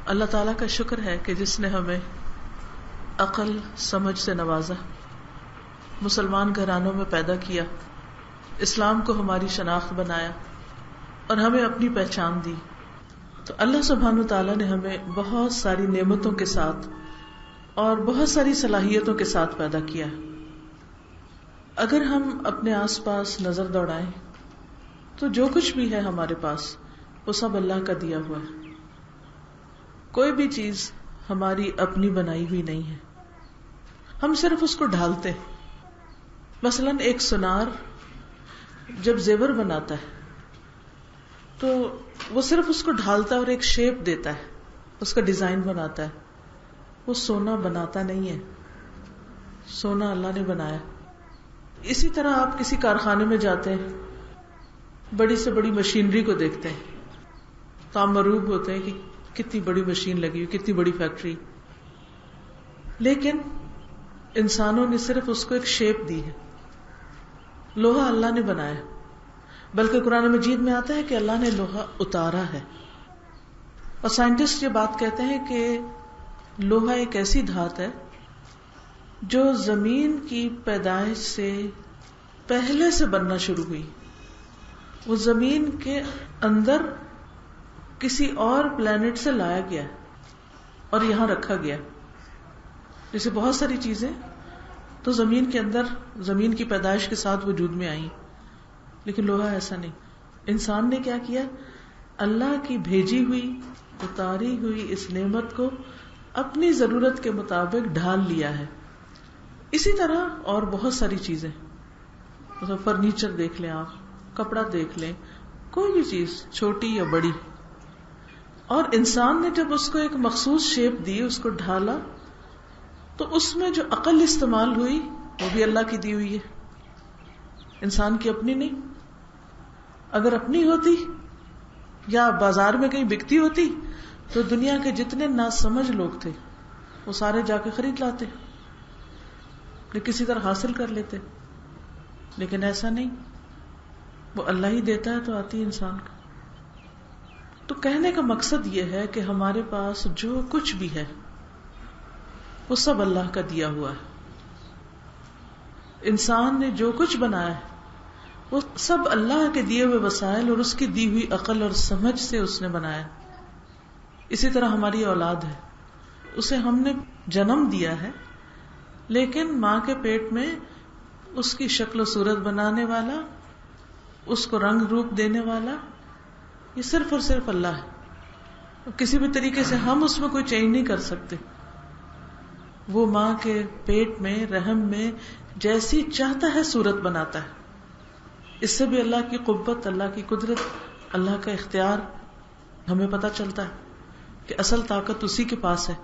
اللہ تعالیٰ کا شکر ہے کہ جس نے ہمیں عقل سمجھ سے نوازا، مسلمان گھرانوں میں پیدا کیا، اسلام کو ہماری شناخت بنایا اور ہمیں اپنی پہچان دی. تو اللہ سبحانہ تعالیٰ نے ہمیں بہت ساری نعمتوں کے ساتھ اور بہت ساری صلاحیتوں کے ساتھ پیدا کیا. اگر ہم اپنے آس پاس نظر دوڑائیں تو جو کچھ بھی ہے ہمارے پاس وہ سب اللہ کا دیا ہوا ہے. کوئی بھی چیز ہماری اپنی بنائی ہوئی نہیں ہے، ہم صرف اس کو ڈھالتے. مثلا ایک سونار جب زیور بناتا ہے تو وہ صرف اس کو ڈھالتا ہے اور ایک شیپ دیتا ہے، اس کا ڈیزائن بناتا ہے. وہ سونا بناتا نہیں ہے، سونا اللہ نے بنایا. اسی طرح آپ کسی کارخانے میں جاتے ہیں، بڑی سے بڑی مشینری کو دیکھتے ہیں تو آپ مرعوب ہوتے ہیں کہ کتنی بڑی مشین لگی ہوئی، کتنی بڑی فیکٹری. لیکن انسانوں نے صرف اس کو ایک شیپ دی ہے. لوہا اللہ نے بنایا، بلکہ قرآن مجید میں آتا ہے کہ اللہ نے لوہا اتارا ہے. اور سائنٹسٹ یہ بات کہتے ہیں کہ لوہا ایک ایسی دھات ہے جو زمین کی پیدائش سے پہلے سے بننا شروع ہوئی. وہ زمین کے اندر کسی اور پلانٹ سے لایا گیا اور یہاں رکھا گیا. جیسے بہت ساری چیزیں تو زمین کے اندر زمین کی پیدائش کے ساتھ وجود میں آئیں، لیکن لوہا ایسا نہیں. انسان نے کیا کیا؟ اللہ کی بھیجی ہوئی اتاری ہوئی اس نعمت کو اپنی ضرورت کے مطابق ڈھال لیا ہے. اسی طرح اور بہت ساری چیزیں، مطلب فرنیچر دیکھ لیں، آپ کپڑا دیکھ لیں، کوئی بھی چیز چھوٹی یا بڑی، اور انسان نے جب اس کو ایک مخصوص شیپ دی، اس کو ڈھالا، تو اس میں جو عقل استعمال ہوئی وہ بھی اللہ کی دی ہوئی ہے، انسان کی اپنی نہیں. اگر اپنی ہوتی یا بازار میں کہیں بکتی ہوتی تو دنیا کے جتنے ناسمجھ لوگ تھے وہ سارے جا کے خرید لاتے یا کسی طرح حاصل کر لیتے. لیکن ایسا نہیں، وہ اللہ ہی دیتا ہے تو آتی انسان کا. تو کہنے کا مقصد یہ ہے کہ ہمارے پاس جو کچھ بھی ہے وہ سب اللہ کا دیا ہوا ہے. انسان نے جو کچھ بنایا ہے وہ سب اللہ کے دیے ہوئے وسائل اور اس کی دی ہوئی عقل اور سمجھ سے اس نے بنایا. اسی طرح ہماری اولاد ہے، اسے ہم نے جنم دیا ہے، لیکن ماں کے پیٹ میں اس کی شکل و صورت بنانے والا، اس کو رنگ روپ دینے والا یہ صرف اور صرف اللہ ہے. کسی بھی طریقے سے ہم اس میں کوئی چینج نہیں کر سکتے. وہ ماں کے پیٹ میں رحم میں جیسی چاہتا ہے صورت بناتا ہے. اس سے بھی اللہ کی قوت، اللہ کی قدرت، اللہ کا اختیار ہمیں پتہ چلتا ہے کہ اصل طاقت اسی کے پاس ہے.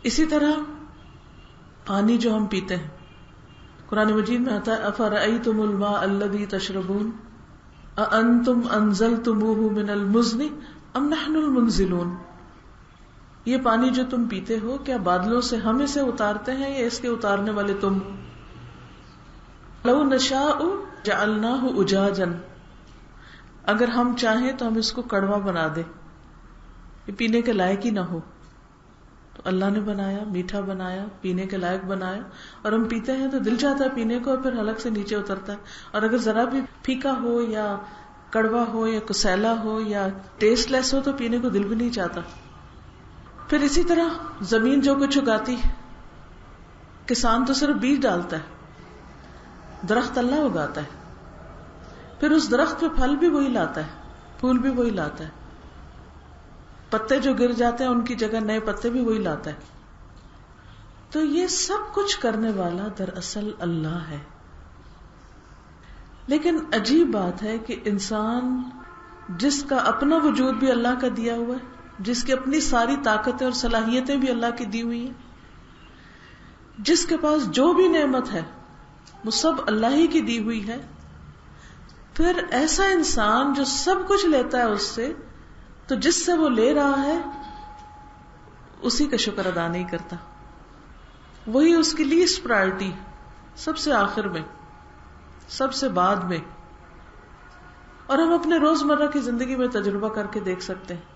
اسی طرح پانی جو ہم پیتے ہیں، قرآن مجید میں آتا ہے افرأیتم الماء الذی تشربون اانتم انزلتموہ من المزن ام نحن المنزلون. یہ پانی جو تم پیتے ہو کیا بادلوں سے ہم اسے اتارتے ہیں یا اس کے اتارنے والے تم؟ لو نشاء جعلناہ اجاجا، اگر ہم چاہیں تو ہم اس کو کڑوا بنا دیں، یہ پینے کے لائق ہی نہ ہو. تو اللہ نے بنایا، میٹھا بنایا، پینے کے لائق بنایا، اور ہم پیتے ہیں تو دل چاہتا ہے پینے کو اور پھر حلق سے نیچے اترتا ہے. اور اگر ذرا بھی پھیکا ہو یا کڑوا ہو یا کسیلا ہو یا ٹیسٹ لیس ہو تو پینے کو دل بھی نہیں چاہتا. پھر اسی طرح زمین جو کچھ اگاتی، کسان تو صرف بیج ڈالتا ہے، درخت اللہ اگاتا ہے، پھر اس درخت پہ پھل بھی وہی لاتا ہے، پھول بھی وہی لاتا ہے، پتے جو گر جاتے ہیں ان کی جگہ نئے پتے بھی وہی لاتا ہے. تو یہ سب کچھ کرنے والا دراصل اللہ ہے. لیکن عجیب بات ہے کہ انسان جس کا اپنا وجود بھی اللہ کا دیا ہوا ہے، جس کی اپنی ساری طاقتیں اور صلاحیتیں بھی اللہ کی دی ہوئی ہیں، جس کے پاس جو بھی نعمت ہے وہ سب اللہ ہی کی دی ہوئی ہے، پھر ایسا انسان جو سب کچھ لیتا ہے اس سے، تو جس سے وہ لے رہا ہے اسی کا شکر ادا نہیں کرتا. وہی اس کی لیسٹ پرائرٹی، سب سے آخر میں، سب سے بعد میں. اور ہم اپنے روزمرہ کی زندگی میں تجربہ کر کے دیکھ سکتے ہیں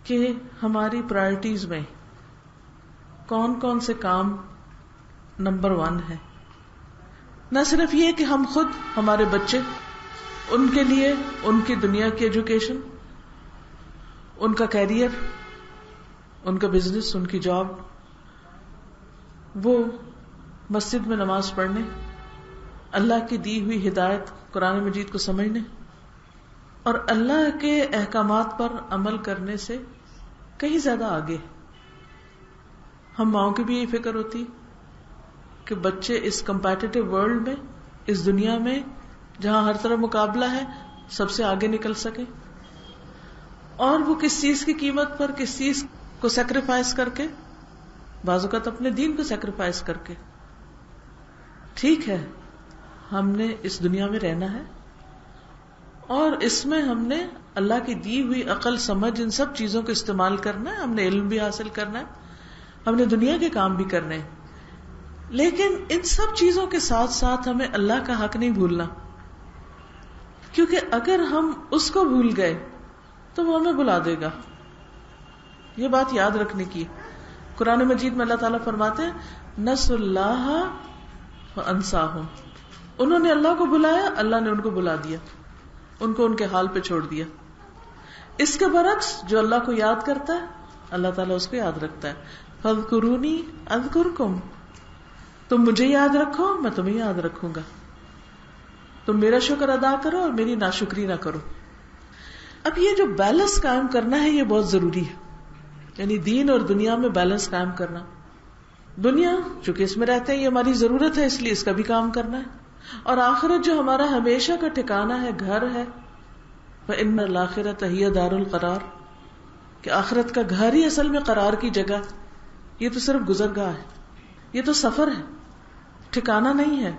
کہ ہماری پرائرٹیز میں کون کون سے کام نمبر 1 ہے. نہ صرف یہ کہ ہم خود، ہمارے بچے، ان کے لیے ان کی دنیا کی ایجوکیشن، ان کا کیریئر، ان کا بزنس، ان کی جاب، وہ مسجد میں نماز پڑھنے، اللہ کی دی ہوئی ہدایت قرآن مجید کو سمجھنے اور اللہ کے احکامات پر عمل کرنے سے کہیں زیادہ آگے. ہم ماؤں کی بھی یہی فکر ہوتی کہ بچے اس کمپیٹیٹو ورلڈ میں، اس دنیا میں جہاں ہر طرف مقابلہ ہے، سب سے آگے نکل سکے. اور وہ کس چیز کی قیمت پر، کس چیز کو سیکریفائس کر کے، بعض اوقات اپنے دین کو سیکریفائس کر کے. ٹھیک ہے، ہم نے اس دنیا میں رہنا ہے اور اس میں ہم نے اللہ کی دی ہوئی عقل، سمجھ، ان سب چیزوں کو استعمال کرنا ہے. ہم نے علم بھی حاصل کرنا ہے، ہم نے دنیا کے کام بھی کرنے ہیں، لیکن ان سب چیزوں کے ساتھ ساتھ ہمیں اللہ کا حق نہیں بھولنا، کیونکہ اگر ہم اس کو بھول گئے تو وہ ہمیں بلا دے گا. یہ بات یاد رکھنے کی. قرآن مجید میں اللہ تعالیٰ فرماتے ہیں نسوا اللہ فانساہم، انہوں نے اللہ کو بلایا، اللہ نے ان کو بلا دیا، ان کو ان کے حال پہ چھوڑ دیا. اس کے برعکس جو اللہ کو یاد کرتا ہے اللہ تعالیٰ اس کو یاد رکھتا ہے. فاذکرونی اذکرکم، تم مجھے یاد رکھو میں تمہیں یاد رکھوں گا. تم میرا شکر ادا کرو اور میری ناشکری نہ کرو. اب یہ جو بیلنس قائم کرنا ہے یہ بہت ضروری ہے، یعنی دین اور دنیا میں بیلنس قائم کرنا. دنیا چونکہ اس میں رہتے ہیں، یہ ہماری ضرورت ہے، اس لیے اس کا بھی کام کرنا ہے. اور آخرت جو ہمارا ہمیشہ کا ٹھکانہ ہے، گھر ہے، وَإِنَّ الْآخِرَةَ هِيَ دَارُ الْقَرَارِ، کہ آخرت کا گھر ہی اصل میں قرار کی جگہ. یہ تو صرف گزرگاہ ہے، یہ تو سفر ہے، ٹھکانہ نہیں ہے.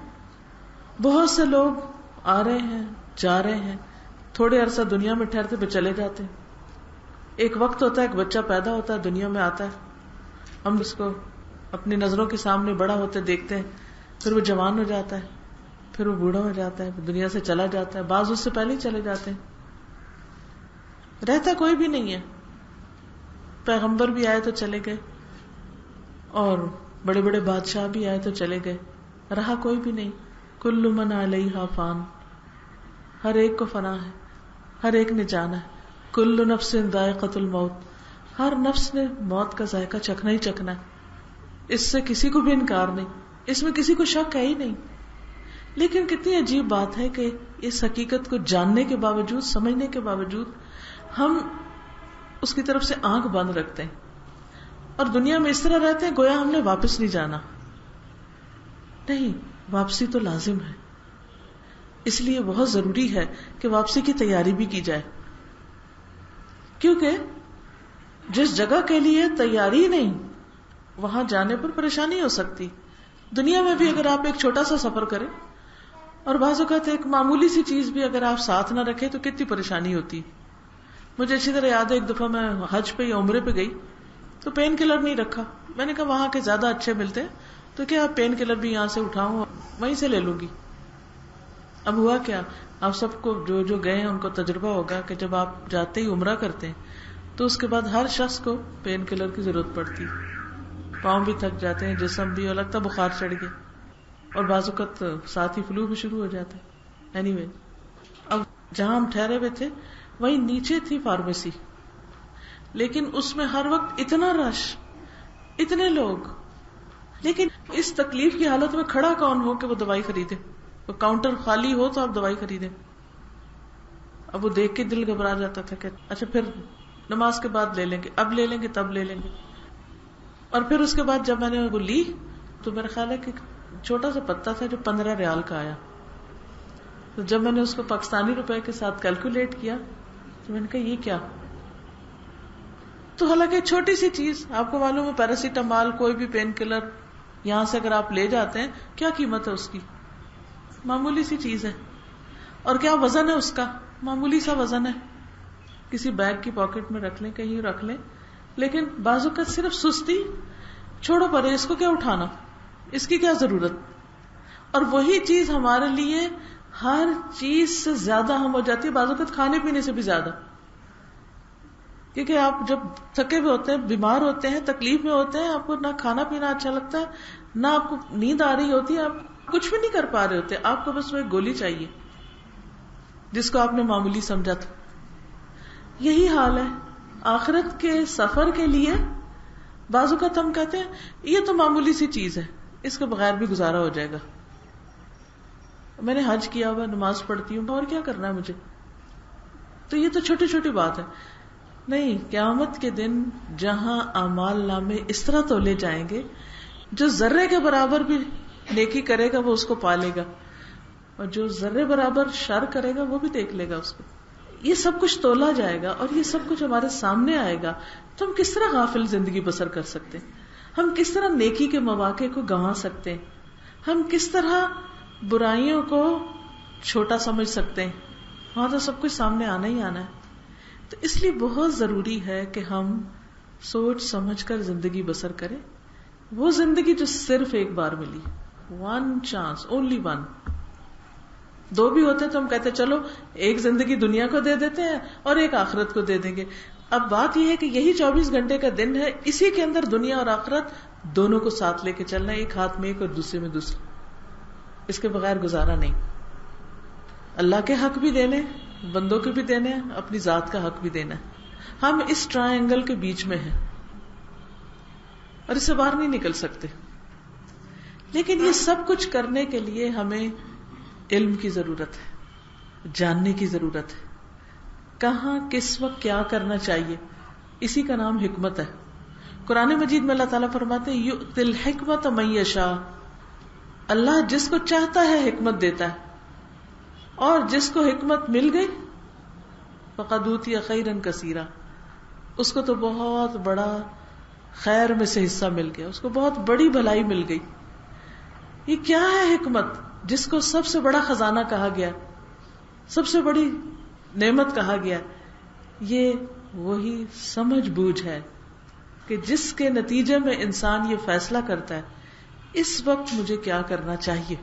بہت سے لوگ آ رہے ہیں، جا رہے ہیں، تھوڑے عرصہ دنیا میں ٹھہرتے پہ چلے جاتے ہیں. ایک وقت ہوتا ہے، ایک بچہ پیدا ہوتا ہے، دنیا میں آتا ہے، ہم اس کو اپنی نظروں کے سامنے بڑا ہوتے دیکھتے ہیں، پھر وہ جوان ہو جاتا ہے، پھر وہ بوڑھا ہو جاتا ہے، دنیا سے چلا جاتا ہے. بعض اس سے پہلے ہی چلے جاتے ہیں، رہتا کوئی بھی نہیں ہے. پیغمبر بھی آئے تو چلے گئے اور بڑے بڑے بادشاہ بھی آئے تو چلے گئے، رہا کوئی بھی نہیں. کل من علیہا فان، ہر ایک کو فنا ہے، ہر ایک نے جانا ہے. کل نفس ذائقۃ الموت، ہر نفس نے موت کا ذائقہ چکھنا ہی چکھنا ہے. اس سے کسی کو بھی انکار نہیں، اس میں کسی کو شک ہے ہی نہیں. لیکن کتنی عجیب بات ہے کہ اس حقیقت کو جاننے کے باوجود، سمجھنے کے باوجود ہم اس کی طرف سے آنکھ بند رکھتے ہیں اور دنیا میں اس طرح رہتے ہیں گویا ہم نے واپس نہیں جانا. نہیں، واپسی تو لازم ہے. اس لیے بہت ضروری ہے کہ واپسی کی تیاری بھی کی جائے، کیونکہ جس جگہ کے لیے تیاری نہیں وہاں جانے پر پریشانی ہو سکتی. دنیا میں بھی اگر آپ ایک چھوٹا سا سفر کریں اور بعض اوقات ایک معمولی سی چیز بھی اگر آپ ساتھ نہ رکھیں تو کتنی پریشانی ہوتی. مجھے اچھی طرح یاد ہے، ایک دفعہ میں حج پہ یا عمرے پہ گئی تو پین کلر نہیں رکھا. میں نے کہا وہاں کے زیادہ اچھے ملتے ہیں تو کیا پین کلر بھی یہاں سے اٹھاؤں، وہیں سے لے لوں گی. اب ہوا کیا، آپ سب کو جو گئے ہیں ان کو تجربہ ہوگا کہ جب آپ جاتے ہی عمرہ کرتے ہیں تو اس کے بعد ہر شخص کو پین کلر کی ضرورت پڑتی. پاؤں بھی تھک جاتے ہیں، جسم بھی، اور لگتا بخار چڑھ گیا، اور بعض اوقات ساتھ ہی فلو بھی شروع ہو جاتا ہے. اینی وے، اب جہاں ہم ٹھہرے ہوئے تھے وہیں نیچے تھی فارمیسی، لیکن اس میں ہر وقت اتنا رش، اتنے لوگ، لیکن اس تکلیف کی حالت میں کھڑا کون ہو کہ وہ دوائی خریدے؟ وہ کاؤنٹر خالی ہو تو آپ دوائی خریدیں. اب وہ دیکھ کے دل گھبرا جاتا تھا کہ اچھا پھر نماز کے بعد لے لیں گے، اب لے لیں گے، تب لے لیں گے. اور پھر اس کے بعد جب میں نے وہ لی تو میرا خیال ہے کہ چھوٹا سا پتا تھا جو 15 ریال کا آیا. تو جب میں نے اس کو پاکستانی روپے کے ساتھ کیلکولیٹ کیا تو میں نے کہا یہ کیا. تو حالانکہ چھوٹی سی چیز، آپ کو معلوم ہے پیراسیٹامال، کوئی بھی پین کلر یہاں سے اگر آپ لے جاتے ہیں کیا قیمت ہے اس کی، معمولی سی چیز ہے. اور کیا وزن ہے اس کا، معمولی سا وزن ہے، کسی بیگ کی پاکٹ میں رکھ لیں، کہیں رکھ لیں. لیکن بعض اوقات صرف سستی، چھوڑو پرے، اس کو کیا اٹھانا، اس کی کیا ضرورت. اور وہی چیز ہمارے لیے ہر چیز سے زیادہ اہم ہو جاتی ہے، بعض اوقات کھانے پینے سے بھی زیادہ. کیونکہ آپ جب تھکے ہوئے ہوتے ہیں، بیمار ہوتے ہیں، تکلیف میں ہوتے ہیں، آپ کو نہ کھانا پینا اچھا لگتا ہے، نہ آپ کو نیند آ رہی ہوتی ہے، آپ کچھ بھی نہیں کر پا رہے ہوتے، آپ کو بس وہ ایک گولی چاہیے جس کو آپ نے معمولی سمجھا تھا. یہی حال ہے آخرت کے سفر کے لیے. بعض اوقات ہم کہتے ہیں یہ تو معمولی سی چیز ہے، اس کے بغیر بھی گزارا ہو جائے گا. میں نے حج کیا ہوا، نماز پڑھتی ہوں، اور کیا کرنا ہے مجھے، تو یہ تو چھوٹی چھوٹی بات ہے. نہیں، قیامت کے دن جہاں اعمال نامے اس طرح تولے جائیں گے، جو ذرے کے برابر بھی نیکی کرے گا وہ اس کو پالے گا، اور جو ذرے برابر شر کرے گا وہ بھی دیکھ لے گا اس کو. یہ سب کچھ تولا جائے گا اور یہ سب کچھ ہمارے سامنے آئے گا. تو ہم کس طرح غافل زندگی بسر کر سکتے ہیں؟ ہم کس طرح نیکی کے مواقع کو گنوا سکتے ہیں؟ ہم کس طرح برائیوں کو چھوٹا سمجھ سکتے ہیں؟ وہاں تو سب کچھ سامنے آنا ہی آنا ہے. تو اس لیے بہت ضروری ہے کہ ہم سوچ سمجھ کر زندگی بسر کریں. وہ زندگی جو صرف ایک بار ملی، ون چانس، اونلی ون. دو بھی ہوتے تو ہم کہتے چلو ایک زندگی دنیا کو دے دیتے ہیں اور ایک آخرت کو دے دیں گے. اب بات یہ ہے کہ یہی 24 گھنٹے کا دن ہے، اسی کے اندر دنیا اور آخرت دونوں کو ساتھ لے کے چلنا ہے، ایک ہاتھ میں ایک اور دوسرے میں دوسرا. اس کے بغیر گزارا نہیں. اللہ کے حق بھی دینے، بندوں کے بھی دینے، اپنی ذات کا حق بھی دینا. ہم اس ٹرائنگل کے بیچ میں ہیں اور اس سے باہر نہیں نکل سکتے. لیکن یہ سب کچھ کرنے کے لیے ہمیں علم کی ضرورت ہے، جاننے کی ضرورت ہے، کہاں کس وقت کیا کرنا چاہیے. اسی کا نام حکمت ہے. قرآن مجید میں اللہ تعالیٰ فرماتے ہیں یؤتی الحکمت من یشاء، اللہ جس کو چاہتا ہے حکمت دیتا ہے، اور جس کو حکمت مل گئی فقد اوتی خیرا کثیرا، اس کو تو بہت بڑا خیر میں سے حصہ مل گیا، اس کو بہت بڑی بھلائی مل گئی. یہ کیا ہے حکمت، جس کو سب سے بڑا خزانہ کہا گیا، سب سے بڑی نعمت کہا گیا؟ یہ وہی سمجھ بوجھ ہے کہ جس کے نتیجے میں انسان یہ فیصلہ کرتا ہے اس وقت مجھے کیا کرنا چاہیے،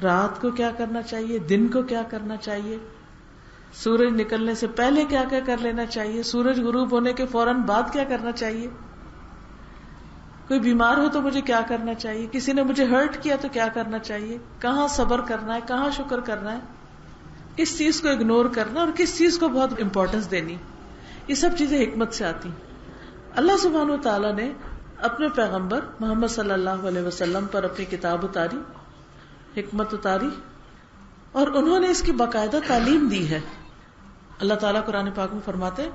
رات کو کیا کرنا چاہیے، دن کو کیا کرنا چاہیے، سورج نکلنے سے پہلے کیا کیا کر لینا چاہیے، سورج غروب ہونے کے فوراً بعد کیا کرنا چاہیے، کوئی بیمار ہو تو مجھے کیا کرنا چاہیے، کسی نے مجھے ہرٹ کیا تو کیا کرنا چاہیے، کہاں صبر کرنا ہے، کہاں شکر کرنا ہے، کس چیز کو اگنور کرنا اور کس چیز کو بہت امپورٹنس دینی. یہ سب چیزیں حکمت سے آتی ہیں. اللہ سبحانہ وتعالیٰ نے اپنے پیغمبر محمد صلی اللہ علیہ وسلم پر اپنی کتاب اتاری، حکمت اتاری، اور انہوں نے اس کی باقاعدہ تعلیم دی ہے. اللہ تعالیٰ قرآن پاک میں فرماتے ہیں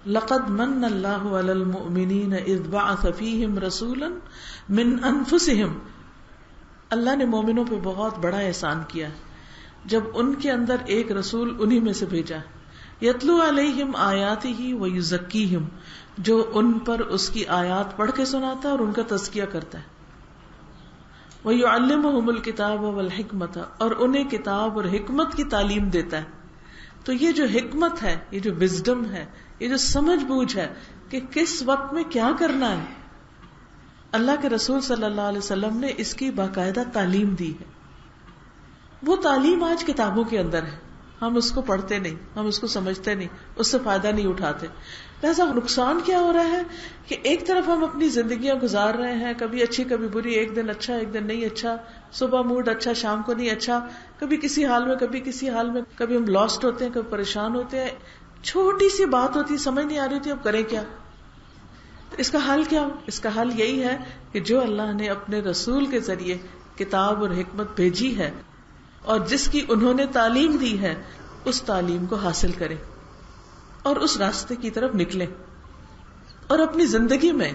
لقد من اللہ علی المؤمنین اذ بعث فیہم رسولا من انفسہم، اللہ نے مومنوں پہ بہت بڑا احسان کیا جب ان کے اندر ایک رسول انہی میں سے بھیجا، یتلو علیہم آیاتہ ویزکیہم، جو ان پر اس کی آیات پڑھ کے سناتا ہے اور ان کا تزکیہ کرتا ہے، ویعلمہم الکتاب والحکمت، اور انہیں کتاب اور حکمت کی تعلیم دیتا ہے. تو یہ جو حکمت ہے، یہ جو وزڈم ہے، یہ جو سمجھ بوجھ ہے کہ کس وقت میں کیا کرنا ہے، اللہ کے رسول صلی اللہ علیہ وسلم نے اس کی باقاعدہ تعلیم دی ہے. وہ تعلیم آج کتابوں کے اندر ہے، ہم اس کو پڑھتے نہیں، ہم اس کو سمجھتے نہیں، اس سے فائدہ نہیں اٹھاتے. لہذا نقصان کیا ہو رہا ہے کہ ایک طرف ہم اپنی زندگیاں گزار رہے ہیں، کبھی اچھی کبھی بری، ایک دن اچھا ایک دن نہیں اچھا، صبح موڈ اچھا شام کو نہیں اچھا، کبھی کسی حال میں کبھی کسی حال میں، کبھی ہم لاسٹ ہوتے ہیں کبھی پریشان ہوتے ہیں، چھوٹی سی بات ہوتی ہے سمجھ نہیں آ رہی ہوتی اب کریں کیا. تو اس کا حل کیا ہو؟ اس کا حل یہی ہے کہ جو اللہ نے اپنے رسول کے ذریعے کتاب اور حکمت بھیجی ہے اور جس کی انہوں نے تعلیم دی ہے، اس تعلیم کو حاصل کریں اور اس راستے کی طرف نکلیں، اور اپنی زندگی میں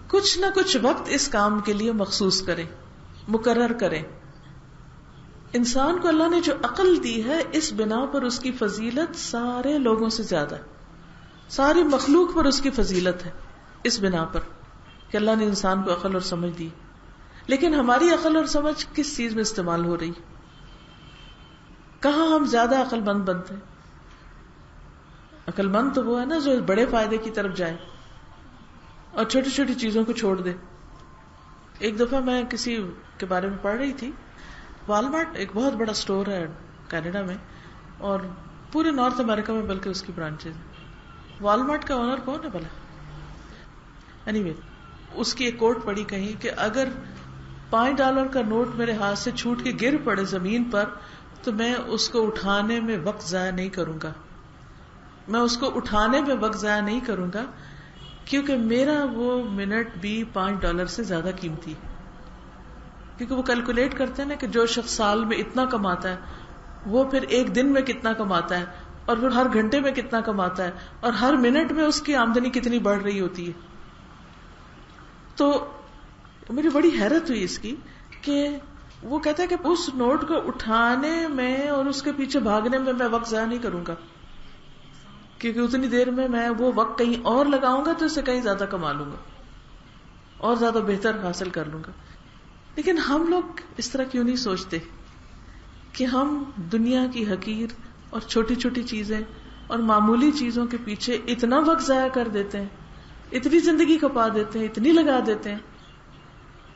کچھ نہ کچھ وقت اس کام کے لیے مخصوص کریں، مقرر کریں. انسان کو اللہ نے جو عقل دی ہے اس بنا پر اس کی فضیلت سارے لوگوں سے زیادہ ہے، ساری مخلوق پر اس کی فضیلت ہے اس بنا پر کہ اللہ نے انسان کو عقل اور سمجھ دی. لیکن ہماری عقل اور سمجھ کس چیز میں استعمال ہو رہی؟ کہاں ہم زیادہ عقل مند بنتے ہیں؟ عقل مند تو وہ ہے نا جو بڑے فائدے کی طرف جائے اور چھوٹی چھوٹی چیزوں کو چھوڑ دے. ایک دفعہ میں کسی کے بارے میں پڑھ رہی تھی، والمارٹ ایک بہت بڑا سٹور ہے کینیڈا میں اور پورے نارتھ امریکہ میں بلکہ اس کی برانچز ہیں. والمارٹ کا اونر کون ہے بھلا؟ اینی اس کی ایک کوٹ پڑی کہیں کہ اگر $5 کا نوٹ میرے ہاتھ سے چھوٹ کے گر پڑے زمین پر تو میں اس کو اٹھانے میں وقت ضائع نہیں کروں گا. میں اس کو اٹھانے میں وقت ضائع نہیں کروں گا کیونکہ میرا وہ منٹ بھی $5 سے زیادہ قیمتی. کیونکہ وہ کیلکولیٹ کرتے ہیں نا کہ جو شخص سال میں اتنا کماتا ہے وہ پھر ایک دن میں کتنا کماتا ہے اور پھر ہر گھنٹے میں کتنا کماتا ہے اور ہر منٹ میں اس کی آمدنی کتنی بڑھ رہی ہوتی ہے. تو مجھے بڑی حیرت ہوئی اس کی کہ وہ کہتا ہے کہ اس نوٹ کو اٹھانے میں اور اس کے پیچھے بھاگنے میں وقت ضائع نہیں کروں گا کیونکہ اتنی دیر میں وہ وقت کہیں اور لگاؤں گا تو اس سے کہیں زیادہ کما لوں گا اور زیادہ بہتر حاصل کر لوں گا. لیکن ہم لوگ اس طرح کیوں نہیں سوچتے کہ ہم دنیا کی حقیر اور چھوٹی چھوٹی چیزیں اور معمولی چیزوں کے پیچھے اتنا وقت ضائع کر دیتے ہیں, اتنی زندگی کھپا دیتے ہیں, اتنی لگا دیتے ہیں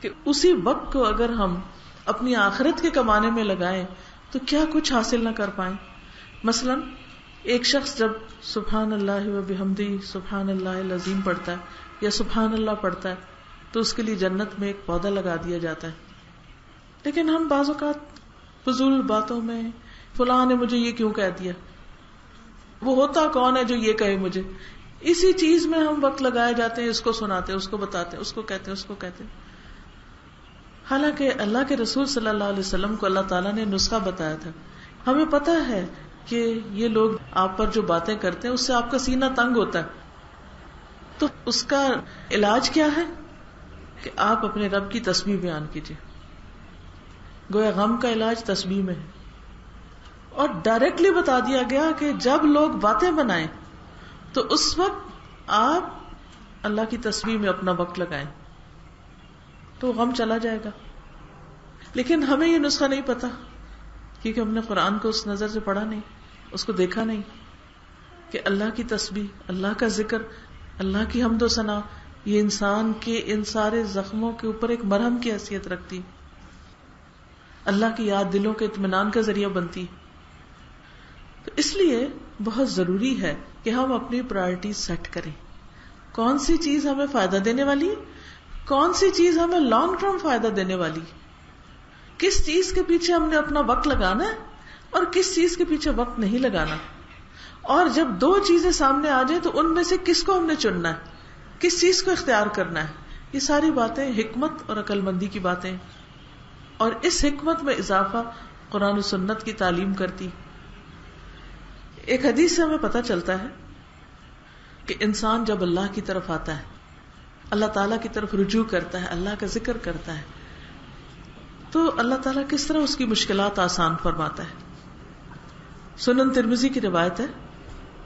کہ اسی وقت کو اگر ہم اپنی آخرت کے کمانے میں لگائیں تو کیا کچھ حاصل نہ کر پائیں. مثلا ایک شخص جب سبحان اللہ و بحمدی سبحان اللہ العظیم پڑھتا ہے یا سبحان اللہ پڑھتا ہے تو اس کے لیے جنت میں ایک پودا لگا دیا جاتا ہے. لیکن ہم بعض اوقات فضول باتوں میں فلاں نے مجھے یہ کیوں کہہ دیا, وہ ہوتا کون ہے جو یہ کہے مجھے, اسی چیز میں ہم وقت لگائے جاتے ہیں, اس کو سناتے ہیں, اس کو بتاتے ہیں, اس کو کہتے ہیں, اس کو کہتے ہیں. حالانکہ اللہ کے رسول صلی اللہ علیہ وسلم کو اللہ تعالیٰ نے نسخہ بتایا تھا. ہمیں پتا ہے کہ یہ لوگ آپ پر جو باتیں کرتے ہیں اس سے آپ کا سینہ تنگ ہوتا ہے, تو اس کا علاج کیا ہے کہ آپ اپنے رب کی تسبیح بیان کیجیے. گویا غم کا علاج تسبیح میں ہے. اور ڈائریکٹلی بتا دیا گیا کہ جب لوگ باتیں بنائیں تو اس وقت آپ اللہ کی تسبیح میں اپنا وقت لگائیں تو غم چلا جائے گا. لیکن ہمیں یہ نسخہ نہیں پتا کیونکہ ہم نے قرآن کو اس نظر سے پڑھا نہیں, اس کو دیکھا نہیں کہ اللہ کی تسبیح, اللہ کا ذکر, اللہ کی حمد و ثنا یہ انسان کے ان سارے زخموں کے اوپر ایک مرہم کی حیثیت رکھتی, اللہ کی یاد دلوں کے اطمینان کا ذریعہ بنتی. تو اس لیے بہت ضروری ہے کہ ہم اپنی پرائرٹیز سیٹ کریں. کون سی چیز ہمیں فائدہ دینے والی ہے, کون سی چیز ہمیں لانگ ٹرم فائدہ دینے والی, کس چیز کے پیچھے ہم نے اپنا وقت لگانا ہے اور کس چیز کے پیچھے وقت نہیں لگانا. اور جب دو چیزیں سامنے آ جائیں تو ان میں سے کس کو ہم نے چننا ہے, کس چیز کو اختیار کرنا ہے. یہ ساری باتیں حکمت اور عقل مندی کی باتیں, اور اس حکمت میں اضافہ قرآن و سنت کی تعلیم کرتی. ایک حدیث سے ہمیں پتہ چلتا ہے کہ انسان جب اللہ کی طرف آتا ہے, اللہ تعالیٰ کی طرف رجوع کرتا ہے, اللہ کا ذکر کرتا ہے, تو اللہ تعالیٰ کس طرح اس کی مشکلات آسان فرماتا ہے. سنن ترمذی کی روایت ہے,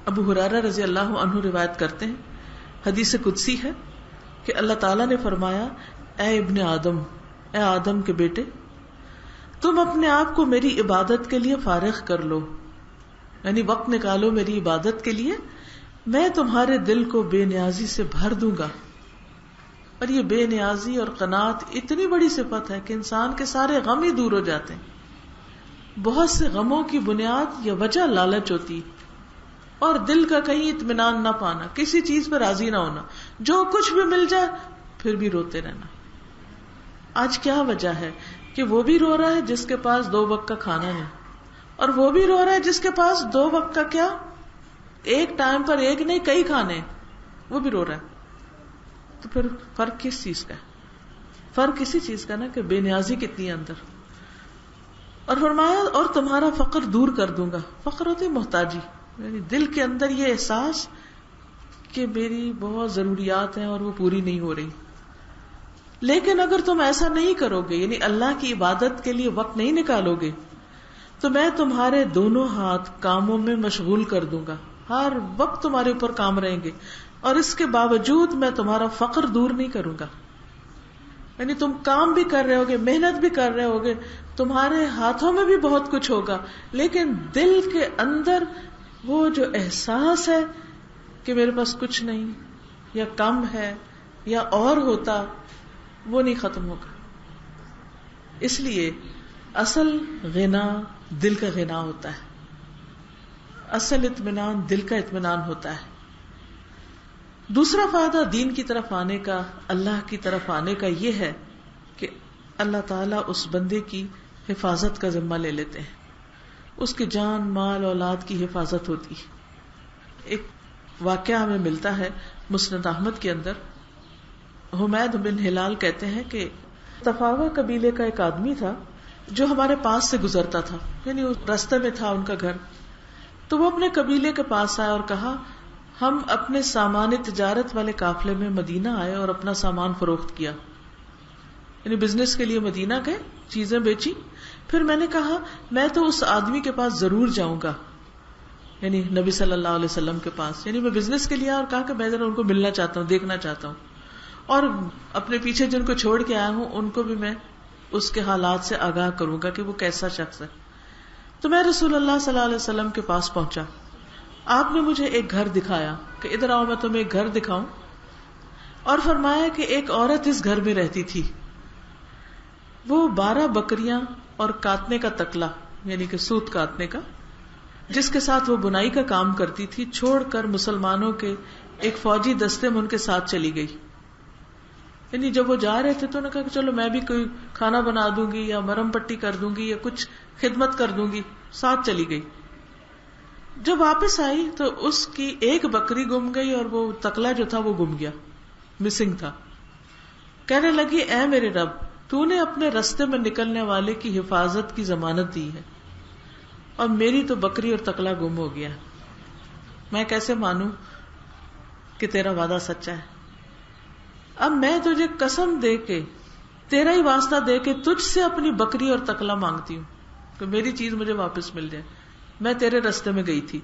ابو ہریرہ رضی اللہ عنہ روایت کرتے ہیں, حدیث قدسی ہے کہ اللہ تعالیٰ نے فرمایا, اے ابن آدم, اے آدم کے بیٹے, تم اپنے آپ کو میری عبادت کے لیے فارغ کر لو, یعنی وقت نکالو میری عبادت کے لیے, میں تمہارے دل کو بے نیازی سے بھر دوں گا. اور یہ بے نیازی اور قناعت اتنی بڑی صفت ہے کہ انسان کے سارے غم ہی دور ہو جاتے ہیں. بہت سے غموں کی بنیاد یا وجہ لالچ ہوتی اور دل کا کہیں اطمینان نہ پانا, کسی چیز پہ راضی نہ ہونا, جو کچھ بھی مل جائے پھر بھی روتے رہنا. آج کیا وجہ ہے کہ وہ بھی رو رہا ہے جس کے پاس 2 وقت کا کھانا نہیں, اور وہ بھی رو رہا ہے جس کے پاس 2 وقت کا کیا, ایک ٹائم پر ایک نہیں کئی کھانے, وہ بھی رو رہا ہے. تو پھر فرق کس چیز کا ہے؟ فرق اسی چیز کا نا کہ بے نیازی کتنی ہے اندر. اور فرمایا اور تمہارا فقر دور کر دوں گا. فقر ہوتی محتاجی, یعنی دل کے اندر یہ احساس کہ میری بہت ضروریات ہیں اور وہ پوری نہیں ہو رہی. لیکن اگر تم ایسا نہیں کرو گے, یعنی اللہ کی عبادت کے لیے وقت نہیں نکالو گے, تو میں تمہارے دونوں ہاتھ کاموں میں مشغول کر دوں گا, ہر وقت تمہارے اوپر کام رہیں گے, اور اس کے باوجود میں تمہارا فقر دور نہیں کروں گا. یعنی تم کام بھی کر رہے ہوگے, محنت بھی کر رہے ہوگے, تمہارے ہاتھوں میں بھی بہت کچھ ہوگا, لیکن دل کے اندر وہ جو احساس ہے کہ میرے پاس کچھ نہیں یا کم ہے یا اور ہوتا, وہ نہیں ختم ہوگا. اس لیے اصل غنا دل کا غنا ہوتا ہے, اصل اطمینان دل کا اطمینان ہوتا ہے. دوسرا فائدہ دین کی طرف آنے کا، اللہ کی طرف آنے کا یہ ہے کہ اللہ تعالیٰ اس بندے کی حفاظت کا ذمہ لے لیتے ہیں، اس کی جان مال اولاد کی حفاظت ہوتی ہے۔ ایک واقعہ ہمیں ملتا ہے مسند احمد کے اندر، حمید بن ہلال کہتے ہیں کہ تفاوہ قبیلے کا ایک آدمی تھا جو ہمارے پاس سے گزرتا تھا، یعنی راستے میں تھا ان کا گھر، تو وہ اپنے قبیلے کے پاس آیا اور کہا ہم اپنے سامان تجارت والے قافلے میں مدینہ آئے اور اپنا سامان فروخت کیا، یعنی بزنس کے لیے مدینہ گئے، چیزیں بیچی، پھر میں نے کہا میں تو اس آدمی کے پاس ضرور جاؤں گا، یعنی نبی صلی اللہ علیہ وسلم کے پاس، یعنی میں بزنس کے لیے اور کہا کہ میں ذرا ان کو ملنا چاہتا ہوں، دیکھنا چاہتا ہوں، اور اپنے پیچھے جن کو چھوڑ کے آیا ہوں ان کو بھی میں اس کے حالات سے آگاہ کروں گا کہ وہ کیسا شخص ہے۔ تو میں رسول اللہ صلی اللہ علیہ وسلم کے پاس پہنچا، آپ نے مجھے ایک گھر دکھایا کہ ادھر آؤ میں تمہیں ایک گھر دکھاؤں، اور فرمایا کہ ایک عورت اس گھر میں رہتی تھی، وہ 12 بکریاں اور کاتنے کا تکلا، یعنی کہ سوت کاتنے کا، جس کے ساتھ وہ بنائی کا کام کرتی تھی، چھوڑ کر مسلمانوں کے ایک فوجی دستے میں ان کے ساتھ چلی گئی۔ یعنی جب وہ جا رہے تھے تو انہوں نے کہا کہ چلو میں بھی کوئی کھانا بنا دوں گی یا مرم پٹی کر دوں گی یا کچھ خدمت کر دوں گی، ساتھ چلی گئی۔ جب واپس آئی تو اس کی ایک بکری گم گئی اور وہ تکلا جو تھا وہ گم گیا، مسنگ تھا۔ کہنے لگی اے میرے رب، تو نے اپنے رستے میں نکلنے والے کی حفاظت کی ضمانت دی ہے اور میری تو بکری اور تکلا گم ہو گیا، میں کیسے مانوں کہ تیرا وعدہ سچا ہے؟ اب میں تجھے قسم دے کے تیرا ہی واسطہ دے کے تجھ سے اپنی بکری اور تکلا مانگتی ہوں کہ میری چیز مجھے واپس مل جائے، میں تیرے رستے میں گئی تھی۔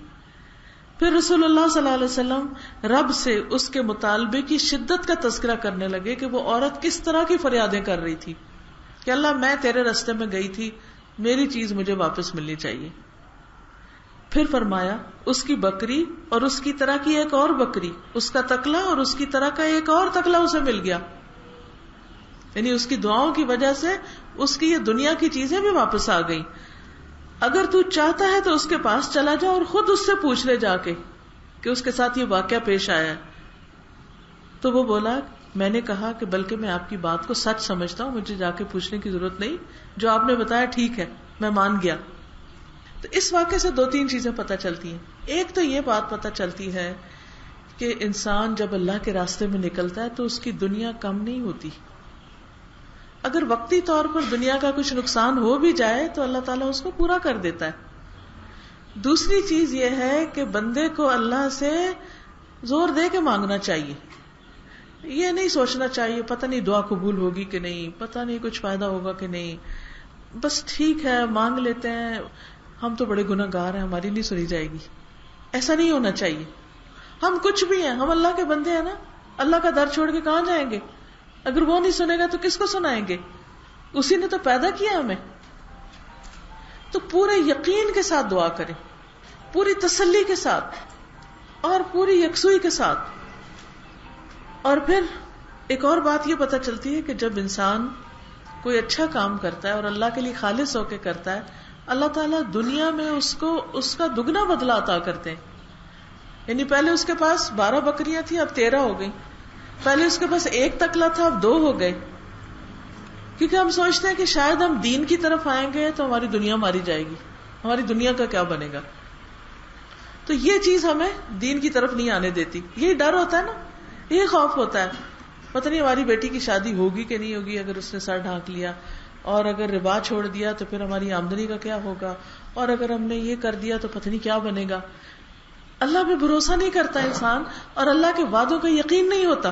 پھر رسول اللہ صلی اللہ علیہ وسلم رب سے اس کے مطالبے کی شدت کا تذکرہ کرنے لگے کہ وہ عورت کس طرح کی فریادیں کر رہی تھی کہ اللہ میں تیرے رستے میں گئی تھی، میری چیز مجھے واپس ملنی چاہیے۔ پھر فرمایا اس کی بکری اور اس کی طرح کی ایک اور بکری، اس کا تکلا اور اس کی طرح کا ایک اور تکلا اسے مل گیا، یعنی اس کی دعاؤں کی وجہ سے اس کی یہ دنیا کی چیزیں بھی واپس آ گئی۔ اگر تو چاہتا ہے تو اس کے پاس چلا جا اور خود اس سے پوچھ لے جا کے کہ اس کے ساتھ یہ واقعہ پیش آیا ہے۔ تو وہ بولا میں نے کہا کہ بلکہ میں آپ کی بات کو سچ سمجھتا ہوں، مجھے جا کے پوچھنے کی ضرورت نہیں، جو آپ نے بتایا ٹھیک ہے، میں مان گیا۔ تو اس واقعے سے 2-3 چیزیں پتہ چلتی ہیں۔ ایک تو یہ بات پتہ چلتی ہے کہ انسان جب اللہ کے راستے میں نکلتا ہے تو اس کی دنیا کم نہیں ہوتی، اگر وقتی طور پر دنیا کا کچھ نقصان ہو بھی جائے تو اللہ تعالیٰ اس کو پورا کر دیتا ہے۔ دوسری چیز یہ ہے کہ بندے کو اللہ سے زور دے کے مانگنا چاہیے، یہ نہیں سوچنا چاہیے پتہ نہیں دعا قبول ہوگی کہ نہیں، پتہ نہیں کچھ فائدہ ہوگا کہ نہیں، بس ٹھیک ہے مانگ لیتے ہیں، ہم تو بڑے گناہ گار ہیں، ہماری نہیں سنی جائے گی، ایسا نہیں ہونا چاہیے۔ ہم کچھ بھی ہیں، ہم اللہ کے بندے ہیں نا، اللہ کا در چھوڑ کے کہاں جائیں گے؟ اگر وہ نہیں سنے گا تو کس کو سنائیں گے؟ اسی نے تو پیدا کیا ہمیں۔ تو پورے یقین کے ساتھ دعا کریں، پوری تسلی کے ساتھ اور پوری یکسوئی کے ساتھ۔ اور پھر ایک اور بات یہ پتہ چلتی ہے کہ جب انسان کوئی اچھا کام کرتا ہے اور اللہ کے لیے خالص ہو کے کرتا ہے، اللہ تعالیٰ دنیا میں اس کو اس کا دگنا بدلہ عطا کرتے ہیں۔ یعنی پہلے اس کے پاس 12 بکریاں تھیں، اب 13 ہو گئی، پہلے اس کے پاس 1 تکلا تھا، اب 2 ہو گئے، کیونکہ ہم سوچتے ہیں کہ شاید ہم دین کی طرف آئیں گے تو ہماری دنیا ماری جائے گی، ہماری دنیا کا کیا بنے گا۔ تو یہ چیز ہمیں دین کی طرف نہیں آنے دیتی، یہ ڈر ہوتا ہے نا، یہ خوف ہوتا ہے پتہ نہیں ہماری بیٹی کی شادی ہوگی کہ نہیں ہوگی اگر اس نے سر ڈھانک لیا، اور اگر ربا چھوڑ دیا تو پھر ہماری آمدنی کا کیا ہوگا، اور اگر ہم نے یہ کر دیا تو پتہ نہیں کیا بنے گا۔ اللہ پہ بھروسہ نہیں کرتا انسان، اور اللہ کے وعدوں کا یقین نہیں ہوتا۔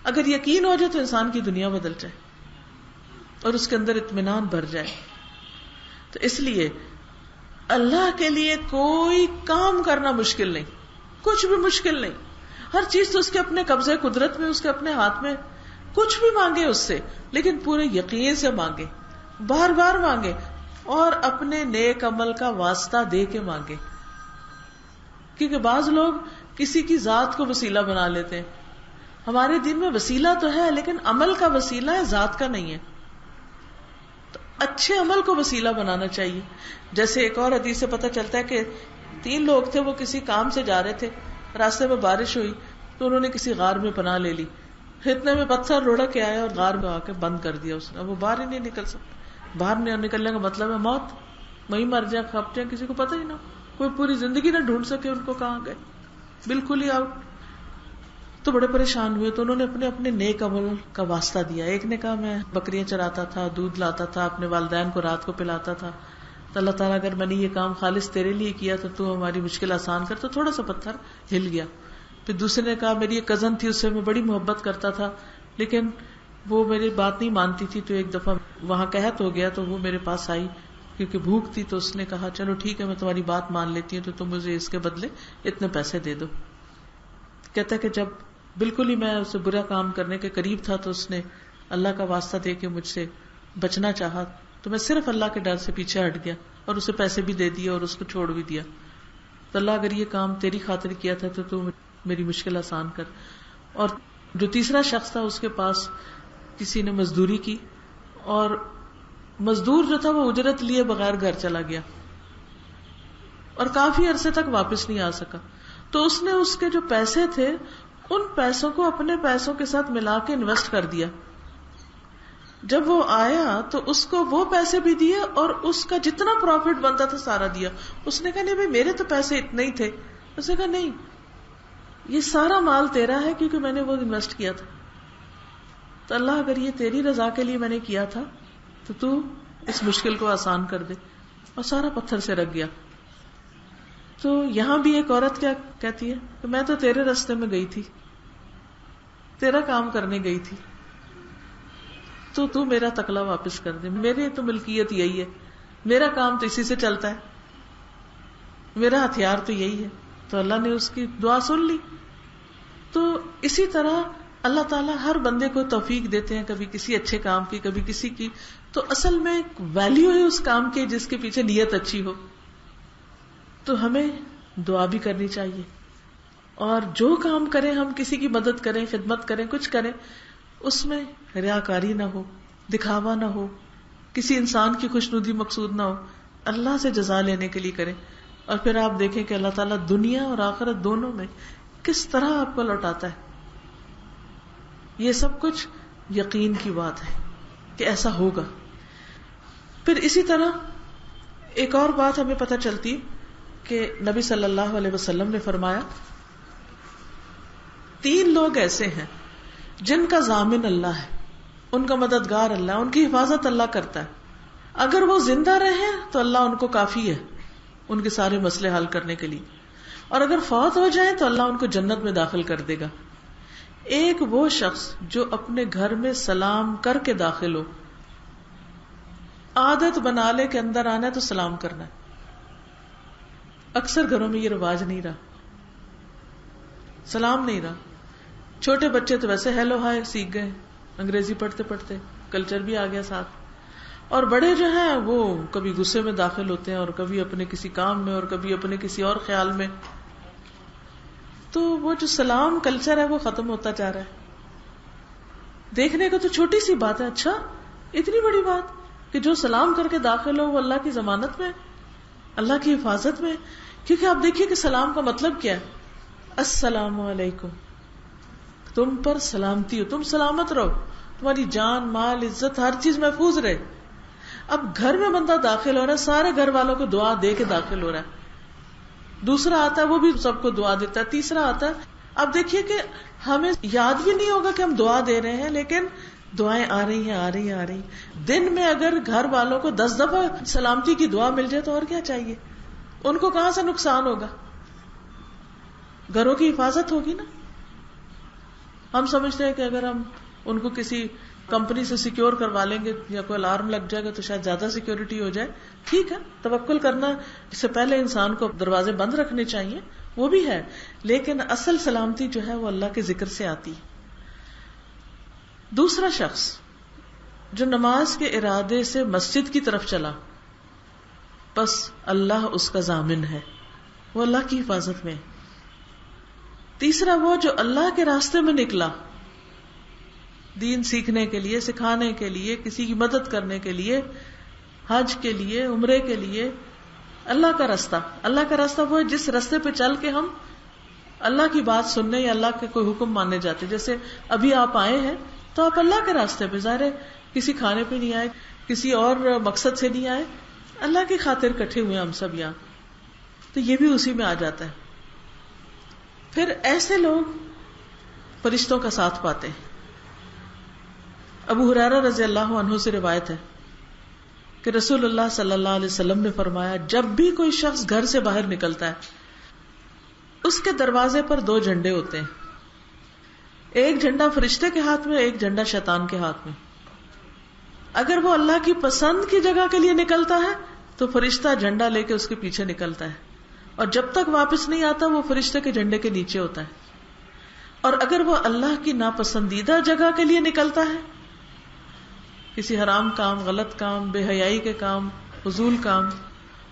اگر یقین ہو جائے تو انسان کی دنیا بدل جائے اور اس کے اندر اطمینان بھر جائے۔ تو اس لیے اللہ کے لیے کوئی کام کرنا مشکل نہیں، کچھ بھی مشکل نہیں، ہر چیز تو اس کے اپنے قبضے قدرت میں، اس کے اپنے ہاتھ میں۔ کچھ بھی مانگے اس سے، لیکن پورے یقین سے مانگے، بار بار مانگے، اور اپنے نیک عمل کا واسطہ دے کے مانگے۔ کیونکہ بعض لوگ کسی کی ذات کو وسیلہ بنا لیتے ہیں، ہمارے دین میں وسیلہ تو ہے لیکن عمل کا وسیلہ ہے، ذات کا نہیں ہے۔ تو اچھے عمل کو وسیلہ بنانا چاہیے۔ جیسے ایک اور حدیث سے پتہ چلتا ہے کہ 3 لوگ تھے، وہ کسی کام سے جا رہے تھے، راستے میں بارش ہوئی تو تو انہوں نے کسی غار میں پناہ لے لی. اتنے میں پتھر روڑا کے آیا اور غار میں آ کے بند کر دیا اس نے. اب وہ باہر ہی نہیں نکل سکتا. باہر نہیں نکلنے کا مطلب ہے موت. وہیں مر جائے کھپ جائے, کسی کو پتہ ہی نہ, کوئی پوری زندگی نہ ڈھونڈ سکے ان کو کہاں گئے, بالکل ہی آؤٹ. تو بڑے پریشان ہوئے. تو انہوں نے اپنے اپنے نیک عمل کا واسطہ دیا. ایک نے کہا میں بکریاں چراتا تھا, دودھ لاتا تھا, اپنے والدین کو رات کو پلاتا تھا, تو اللہ تعالیٰ اگر میں نے یہ کام خالص تیرے لیے کیا تو ہماری مشکل آسان کر. تو تھوڑا سا پتھر ہل گیا. پھر دوسرے نے کہا میری ایک کزن تھی, اس سے میں بڑی محبت کرتا تھا, لیکن وہ میری بات نہیں مانتی تھی, تو ایک دفعہ وہاں قحط ہو گیا تو وہ میرے پاس آئی کیونکہ بھوک تھی. تو اس نے کہا چلو ٹھیک ہے میں تمہاری بات مان لیتی ہوں, تو تم مجھے اس کے بدلے اتنے پیسے دے دو. کہتا ہے کہ جب بالکل ہی میں اسے برا کام کرنے کے قریب تھا تو اس نے اللہ کا واسطہ دے کے مجھ سے بچنا چاہا, تو میں صرف اللہ کے ڈر سے پیچھے ہٹ گیا اور اسے پیسے بھی دے دیے اور اس کو چھوڑ بھی دیا. تو اللہ اگر یہ کام تیری خاطر کیا تھا تو میری مشکل آسان کر. اور جو تیسرا شخص تھا اس کے پاس کسی نے مزدوری کی, اور مزدور جو تھا وہ اجرت لیے بغیر گھر چلا گیا اور کافی عرصے تک واپس نہیں آ سکا. تو اس نے اس کے جو پیسے تھے ان پیسوں کو اپنے پیسوں کے ساتھ ملا کے انویسٹ کر دیا. جب وہ آیا تو اس کو وہ پیسے بھی دیے اور اس کا جتنا پروفٹ بنتا تھا سارا دیا. اس نے کہا نہیں بھائی میرے تو پیسے اتنے ہی تھے. اس نے کہا نہیں یہ سارا مال تیرا ہے کیونکہ میں نے وہ انویسٹ کیا تھا. تو اللہ اگر یہ تیری رضا کے لیے میں نے کیا تھا تو اس مشکل کو آسان کر دے. اور سارا پتھر سے رکھ گیا. تو یہاں بھی ایک عورت کیا کہتی ہے کہ میں تو تیرے راستے میں گئی تھی, تیرا کام کرنے گئی تھی, تو میرا تکلا واپس کر دے. میری تو ملکیت یہی ہے, میرا کام تو اسی سے چلتا ہے, میرا ہتھیار تو یہی ہے. تو اللہ نے اس کی دعا سن لی. تو اسی طرح اللہ تعالیٰ ہر بندے کو توفیق دیتے ہیں, کبھی کسی اچھے کام کی کبھی کسی کی. تو اصل میں ویلیو ہے اس کام کی جس کے پیچھے نیت اچھی ہو. تو ہمیں دعا بھی کرنی چاہیے, اور جو کام کریں ہم کسی کی مدد کریں, خدمت کریں, کچھ کریں, اس میں ریاکاری نہ ہو, دکھاوا نہ ہو, کسی انسان کی خوشنودی مقصود نہ ہو, اللہ سے جزا لینے کے لیے کریں. اور پھر آپ دیکھیں کہ اللہ تعالیٰ دنیا اور آخرت دونوں میں کس طرح آپ کو لوٹاتا ہے. یہ سب کچھ یقین کی بات ہے کہ ایسا ہوگا. پھر اسی طرح ایک اور بات ہمیں پتہ چلتی کہ نبی صلی اللہ علیہ وسلم نے فرمایا 3 لوگ ایسے ہیں جن کا ضامن اللہ ہے, ان کا مددگار اللہ, ان کی حفاظت اللہ کرتا ہے. اگر وہ زندہ رہے تو اللہ ان کو کافی ہے ان کے سارے مسئلے حل کرنے کے لیے, اور اگر فوت ہو جائیں تو اللہ ان کو جنت میں داخل کر دے گا. ایک وہ شخص جو اپنے گھر میں سلام کر کے داخل ہو, عادت بنا لے کہ اندر آنا ہے تو سلام کرنا ہے. اکثر گھروں میں یہ رواج نہیں رہا, سلام نہیں رہا. چھوٹے بچے تو ویسے ہیلو ہائے سیکھ گئے, انگریزی پڑھتے پڑھتے کلچر بھی آ گیا ساتھ. اور بڑے جو ہیں وہ کبھی غصے میں داخل ہوتے ہیں اور کبھی اپنے کسی کام میں اور کبھی اپنے کسی اور خیال میں. تو وہ جو سلام کلچر ہے وہ ختم ہوتا جا رہا ہے. دیکھنے کو تو چھوٹی سی بات ہے, اچھا اتنی بڑی بات کہ جو سلام کر کے داخل ہو وہ اللہ کی ضمانت میں, اللہ کی حفاظت میں. کیونکہ آپ دیکھیے کہ سلام کا مطلب کیا ہے, السلام علیکم, تم پر سلامتی ہو, تم سلامت رہو, تمہاری جان مال عزت ہر چیز محفوظ رہے. اب گھر میں بندہ داخل ہو رہا ہے, سارے گھر والوں کو دعا دے کے داخل ہو رہا ہے. دوسرا آتا ہے وہ بھی سب کو دعا دیتا ہے. تیسرا آتا ہے, اب دیکھیے کہ ہمیں یاد بھی نہیں ہوگا کہ ہم دعا دے رہے ہیں, لیکن دعائیں آ رہی ہیں آ رہی ہیں آ رہی ہیں. دن میں اگر گھر والوں کو 10 دفعہ سلامتی کی دعا مل جائے تو اور کیا چاہیے, ان کو کہاں سے نقصان ہوگا, گھروں کی حفاظت ہوگی نا. ہم سمجھتے ہیں کہ اگر ہم ان کو کسی کمپنی سے سیکیور کروا لیں گے یا کوئی الارم لگ جائے گا تو شاید زیادہ سیکیورٹی ہو جائے. ٹھیک ہے, توکل کرنا, اس سے پہلے انسان کو دروازے بند رکھنے چاہیے, وہ بھی ہے, لیکن اصل سلامتی جو ہے وہ اللہ کے ذکر سے آتی. دوسرا شخص جو نماز کے ارادے سے مسجد کی طرف چلا, بس اللہ اس کا ضامن ہے, وہ اللہ کی حفاظت میں. تیسرا وہ جو اللہ کے راستے میں نکلا, دین سیکھنے کے لیے, سکھانے کے لیے, کسی کی مدد کرنے کے لیے, حج کے لیے, عمرے کے لیے. اللہ کا راستہ, اللہ کا راستہ وہ ہے جس راستے پہ چل کے ہم اللہ کی بات سننے یا اللہ کے کوئی حکم ماننے جاتے. جیسے ابھی آپ آئے ہیں تو آپ اللہ کے راستے پہ، ظاہر ہے کسی کھانے پہ نہیں آئے، کسی اور مقصد سے نہیں آئے، اللہ کی خاطر اکٹھے ہوئے ہم سب یہاں، تو یہ بھی اسی میں آ جاتا ہے. پھر ایسے لوگ فرشتوں کا ساتھ پاتے ہیں. ابو ہریرہ رضی اللہ عنہ سے روایت ہے کہ رسول اللہ صلی اللہ علیہ وسلم نے فرمایا، جب بھی کوئی شخص گھر سے باہر نکلتا ہے اس کے دروازے پر 2 جھنڈے ہوتے ہیں، ایک جھنڈا فرشتے کے ہاتھ میں، ایک جھنڈا شیطان کے ہاتھ میں. اگر وہ اللہ کی پسند کی جگہ کے لیے نکلتا ہے تو فرشتہ جھنڈا لے کے اس کے پیچھے نکلتا ہے، اور جب تک واپس نہیں آتا وہ فرشتے کے جھنڈے کے نیچے ہوتا ہے. اور اگر وہ اللہ کی ناپسندیدہ جگہ کے لیے نکلتا ہے، کسی حرام کام، غلط کام، بے حیائی کے کام، فضول کام،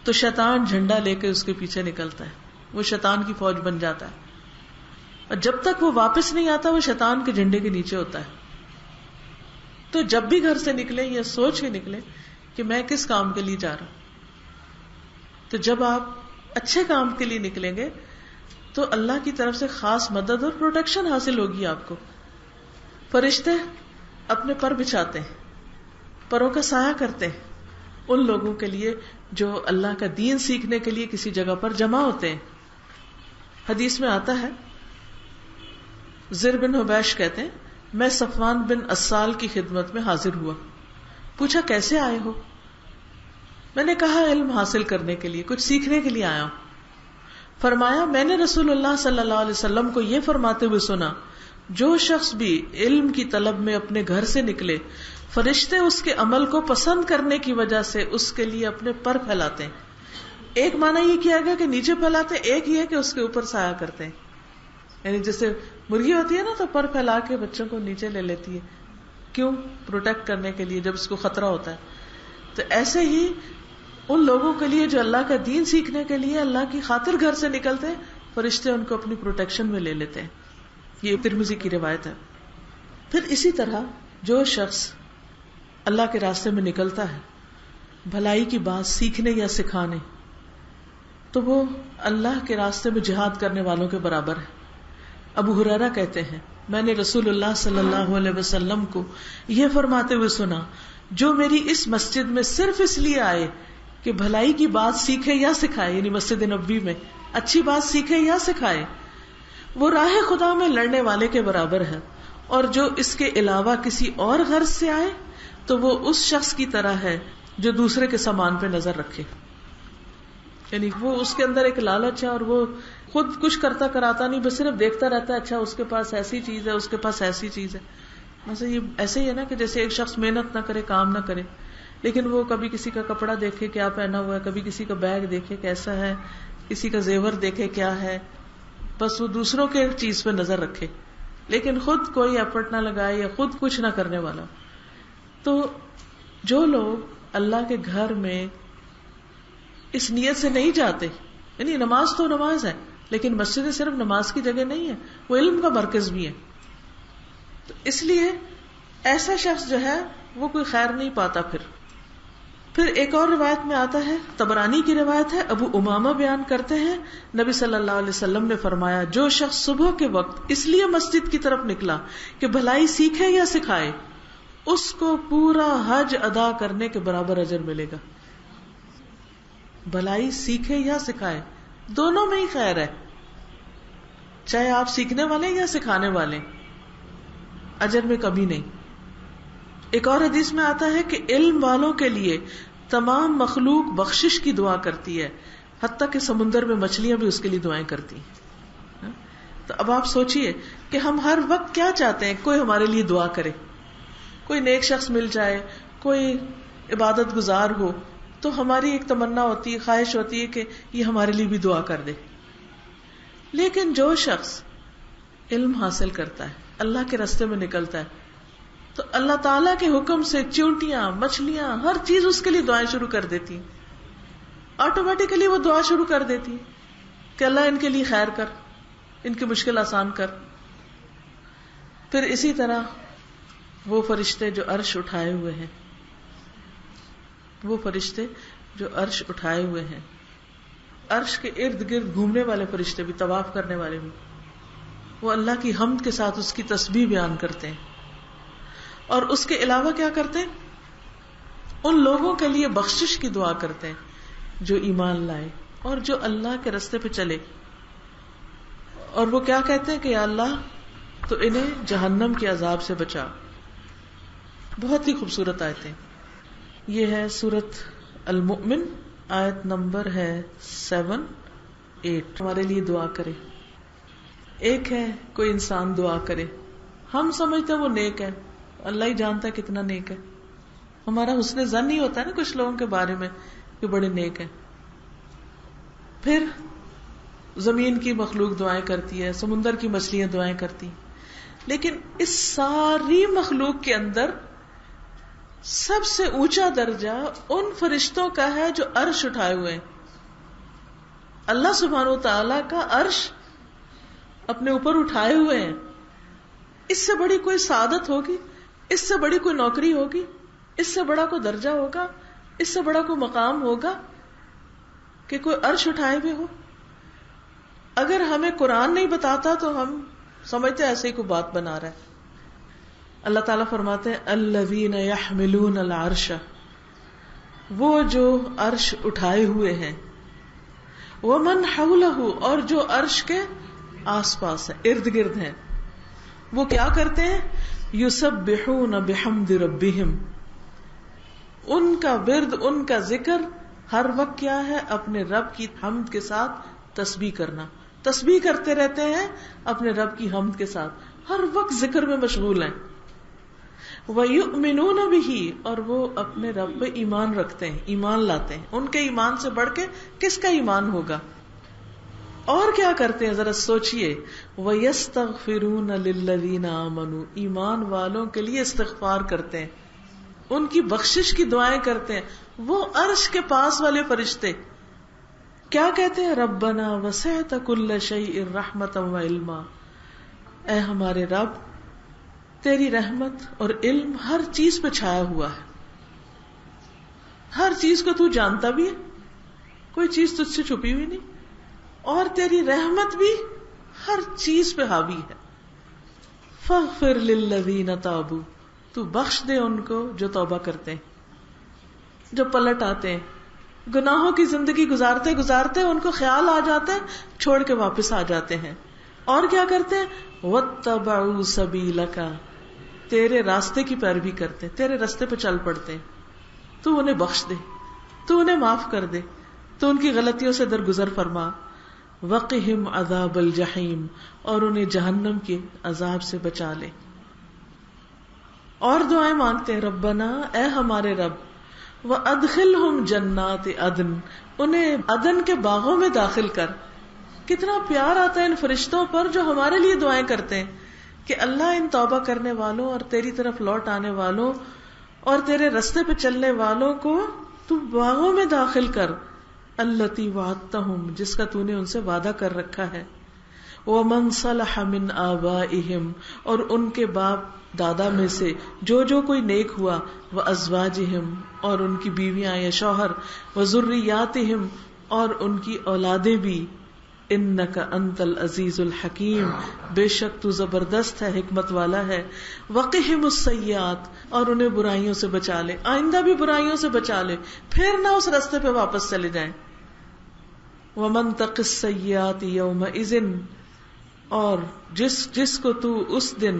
تو شیطان جھنڈا لے کے اس کے پیچھے نکلتا ہے، وہ شیطان کی فوج بن جاتا ہے، اور جب تک وہ واپس نہیں آتا وہ شیطان کے جھنڈے کے نیچے ہوتا ہے. تو جب بھی گھر سے نکلے یہ سوچ کے نکلے کہ میں کس کام کے لیے جا رہا ہوں. تو جب آپ اچھے کام کے لیے نکلیں گے تو اللہ کی طرف سے خاص مدد اور پروٹیکشن حاصل ہوگی آپ کو. فرشتے اپنے پر بچھاتے ہیں، پروں کا سایہ کرتے ہیں ان لوگوں کے لیے جو اللہ کا دین سیکھنے کے لیے کسی جگہ پر جمع ہوتے ہیں. حدیث میں آتا ہے، زر بن حبیش کہتے ہیں، میں صفوان بن اسال کی خدمت میں حاضر ہوا. پوچھا کیسے آئے ہو؟ میں نے کہا علم حاصل کرنے کے لیے، کچھ سیکھنے کے لیے آیا ہوں. فرمایا میں نے رسول اللہ صلی اللہ علیہ وسلم کو یہ فرماتے ہوئے سنا، جو شخص بھی علم کی طلب میں اپنے گھر سے نکلے فرشتے اس کے عمل کو پسند کرنے کی وجہ سے اس کے لیے اپنے پر پھیلاتے ہیں. ایک معنی یہ کیا گیا کہ نیچے پھیلاتے، ایک یہ کہ اس کے اوپر سایہ کرتے ہیں. یعنی جیسے مرغی ہوتی ہے نا تو پر پھیلا کے بچوں کو نیچے لے لیتی ہے، کیوں؟ پروٹیکٹ کرنے کے لیے جب اس کو خطرہ ہوتا ہے. تو ایسے ہی ان لوگوں کے لیے جو اللہ کا دین سیکھنے کے لیے اللہ کی خاطر گھر سے نکلتے ہیں، فرشتے ان کو اپنی پروٹیکشن میں لے لیتے ہیں. یہ ترمذی کی روایت ہے. پھر اسی طرح جو شخص اللہ کے راستے میں نکلتا ہے بھلائی کی بات سیکھنے یا سکھانے، تو وہ اللہ کے راستے میں جہاد کرنے والوں کے برابر ہے. ابو ہریرہ کہتے ہیں، میں نے رسول اللہ صلی اللہ علیہ وسلم کو یہ فرماتے ہوئے سنا، جو میری اس مسجد میں صرف اس لیے آئے کہ بھلائی کی بات سیکھے یا سکھائے، یعنی مسجد نبوی میں اچھی بات سیکھے یا سکھائے، وہ راہ خدا میں لڑنے والے کے برابر ہے. اور جو اس کے علاوہ کسی اور غرض سے آئے تو وہ اس شخص کی طرح ہے جو دوسرے کے سامان پہ نظر رکھے. یعنی وہ اس کے اندر ایک لالچ ہے اور وہ خود کچھ کرتا کراتا نہیں، بس صرف دیکھتا رہتا ہے، اچھا اس کے پاس ایسی چیز ہے، اس کے پاس ایسی چیز ہے. مثلا یہ ایسے ہی ہے نا کہ جیسے ایک شخص محنت نہ کرے، کام نہ کرے، لیکن وہ کبھی کسی کا کپڑا دیکھے کیا پہنا ہوا ہے، کبھی کسی کا بیگ دیکھے کیسا ہے، کسی کا زیور دیکھے کیا ہے، بس وہ دوسروں کے چیز پہ نظر رکھے لیکن خود کوئی ایفرٹ نہ لگائے یا خود کچھ نہ کرنے والا. تو جو لوگ اللہ کے گھر میں اس نیت سے نہیں جاتے، یعنی نماز تو نماز ہے لیکن مسجد صرف نماز کی جگہ نہیں ہے، وہ علم کا مرکز بھی ہے، تو اس لیے ایسا شخص جو ہے وہ کوئی خیر نہیں پاتا. پھر ایک اور روایت میں آتا ہے، طبرانی کی روایت ہے، ابو امامہ بیان کرتے ہیں، نبی صلی اللہ علیہ وسلم نے فرمایا، جو شخص صبح کے وقت اس لیے مسجد کی طرف نکلا کہ بھلائی سیکھے یا سکھائے، اس کو پورا حج ادا کرنے کے برابر اجر ملے گا. بھلائی سیکھے یا سکھائے دونوں میں ہی خیر ہے، چاہے آپ سیکھنے والے یا سکھانے والے، اجر میں کمی نہیں. ایک اور حدیث میں آتا ہے کہ علم والوں کے لیے تمام مخلوق بخشش کی دعا کرتی ہے، حتیٰ کہ سمندر میں مچھلیاں بھی اس کے لیے دعائیں کرتی ہیں. تو اب آپ سوچئے کہ ہم ہر وقت کیا چاہتے ہیں، کوئی ہمارے لیے دعا کرے، کوئی نیک شخص مل جائے، کوئی عبادت گزار ہو، تو ہماری ایک تمنا ہوتی ہے، خواہش ہوتی ہے کہ یہ ہمارے لیے بھی دعا کر دے. لیکن جو شخص علم حاصل کرتا ہے، اللہ کے راستے میں نکلتا ہے، تو اللہ تعالیٰ کے حکم سے چونٹیاں، مچھلیاں، ہر چیز اس کے لیے دعائیں شروع کر دیتی ہیں. آٹومیٹیکلی وہ دعا شروع کر دیتی ہے کہ اللہ ان کے لیے خیر کر، ان کی مشکل آسان کر. پھر اسی طرح وہ فرشتے جو عرش اٹھائے ہوئے ہیں، وہ فرشتے جو عرش اٹھائے ہوئے ہیں، عرش کے ارد گرد گھومنے والے فرشتے بھی، طواف کرنے والے بھی، وہ اللہ کی حمد کے ساتھ اس کی تسبیح بیان کرتے ہیں. اور اس کے علاوہ کیا کرتے ہیں؟ ان لوگوں کے لیے بخشش کی دعا کرتے ہیں جو ایمان لائے اور جو اللہ کے راستے پہ چلے. اور وہ کیا کہتے ہیں کہ یا اللہ تو انہیں جہنم کے عذاب سے بچا. بہت ہی خوبصورت آیتیں. یہ ہے سورۃ المؤمن، آیت نمبر ہے 7-8. ہمارے لیے دعا کرے. ایک ہے کوئی انسان دعا کرے، ہم سمجھتے ہیں وہ نیک ہے، اللہ ہی جانتا ہے کتنا نیک ہے. ہمارا حسن ظن ہی ہوتا ہے نا کچھ لوگوں کے بارے میں کہ بڑے نیک ہیں. پھر زمین کی مخلوق دعائیں کرتی ہے، سمندر کی مچھلیاں دعائیں کرتی ہیں، لیکن اس ساری مخلوق کے اندر سب سے اونچا درجہ ان فرشتوں کا ہے جو عرش اٹھائے ہوئے ہیں. اللہ سبحانہ و تعالی کا عرش اپنے اوپر اٹھائے ہوئے ہیں. اس سے بڑی کوئی سعادت ہوگی؟ اس سے بڑی کوئی نوکری ہوگی؟ اس سے بڑا کوئی درجہ ہوگا؟ اس سے بڑا کوئی مقام ہوگا کہ کوئی عرش اٹھائے ہوئے ہو؟ اگر ہمیں قرآن نہیں بتاتا تو ہم سمجھتے ایسے ہی کوئی بات بنا رہا ہے. اللہ تعالیٰ فرماتے ہیں الذین یحملون العرش، وہ جو عرش اٹھائے ہوئے ہیں، ومن حولہ، اور جو عرش کے آس پاس ہیں، ارد گرد ہیں، وہ کیا کرتے ہیں؟ یسبحون بحمد ربہم، ان کا ورد، ان کا ذکر ہر وقت کیا ہے؟ اپنے رب کی حمد کے ساتھ تسبیح کرنا. تسبیح کرتے رہتے ہیں اپنے رب کی حمد کے ساتھ، ہر وقت ذکر میں مشغول ہیں. وَيُؤْمِنُونَ بِهِ، اور وہ اپنے رب پہ ایمان رکھتے ہیں، ایمان لاتے ہیں. ان کے ایمان سے بڑھ کے کس کا ایمان ہوگا؟ اور کیا کرتے ہیں ذرا سوچئے. وَيَسْتَغْفِرُونَ لِلَّذِينَ آمَنُوا، ایمان والوں کے لیے استغفار کرتے ہیں، ان کی بخشش کی دعائیں کرتے ہیں. وہ عرش کے پاس والے فرشتے کیا کہتے ہیں؟ ربنا وسعت کل شیء رحمتا وعلما، اے ہمارے رب تیری رحمت اور علم ہر چیز پہ چھایا ہوا ہے، ہر چیز کو تو جانتا بھی ہے، کوئی چیز تجھ سے چھپی ہوئی نہیں، اور تیری رحمت بھی ہر چیز پہ حاوی ہے. فاغفر للذین تابوا، تو بخش دے ان کو جو توبہ کرتے ہیں، جو پلٹ آتے ہیں، گناہوں کی زندگی گزارتے گزارتے ان کو خیال آ جاتا ہے، چھوڑ کے واپس آ جاتے ہیں. اور کیا کرتے ہیں؟ واتبعوا سبیلک، تیرے راستے کی پیروی کرتے ہیں، تیرے راستے پہ چل پڑتے ہیں. تو انہیں بخش دے، تو انہیں معاف کر دے، تو ان کی غلطیوں سے درگزر فرما. وقہم عذاب الجحیم، اور انہیں جہنم کے عذاب سے بچا لے. اور دعائیں مانگتے ہیں، ربنا، اے ہمارے رب، وَأَدْخِلْهُمْ جَنَّاتِ عَدْنٍ، انہیں عدن کے باغوں میں داخل کر. کتنا پیار آتا ہے ان فرشتوں پر جو ہمارے لیے دعائیں کرتے ہیں کہ اللہ ان توبہ کرنے والوں اور تیری طرف لوٹ آنے والوں اور تیرے رستے پہ چلنے والوں کو تو باغوں میں داخل کر. الَّتِي وَعَدتَّهُمْ، جس کا تو نے ان سے وعدہ کر رکھا ہے. وَمَنْ صَلَحَ مِنْ آبَائِهِمْ، اور ان کے باپ دادا میں سے جو کوئی نیک ہوا. وَأَزْوَاجِهِمْ، اور ان کی بیویاں یا شوہر. وَذُرِّيَّاتِهِمْ، اور ان کی اولادیں بھی. اِنَّكَ أَنْتَ الْعَزِيزُ الْحَكِيمُ، بے شک تو زبردست ہے، حکمت والا ہے. وَقِهِمُ السَّيِّئَاتِ، اور انہیں برائیوں سے بچا لے، آئندہ بھی برائیوں سے بچا لے، پھر نہ اس راستے پہ واپس چلے جائیں. وَمَنْ تَقِ السَّيِّئَاتِ يَوْمَئِذٍ، اور جس کو تو اس دن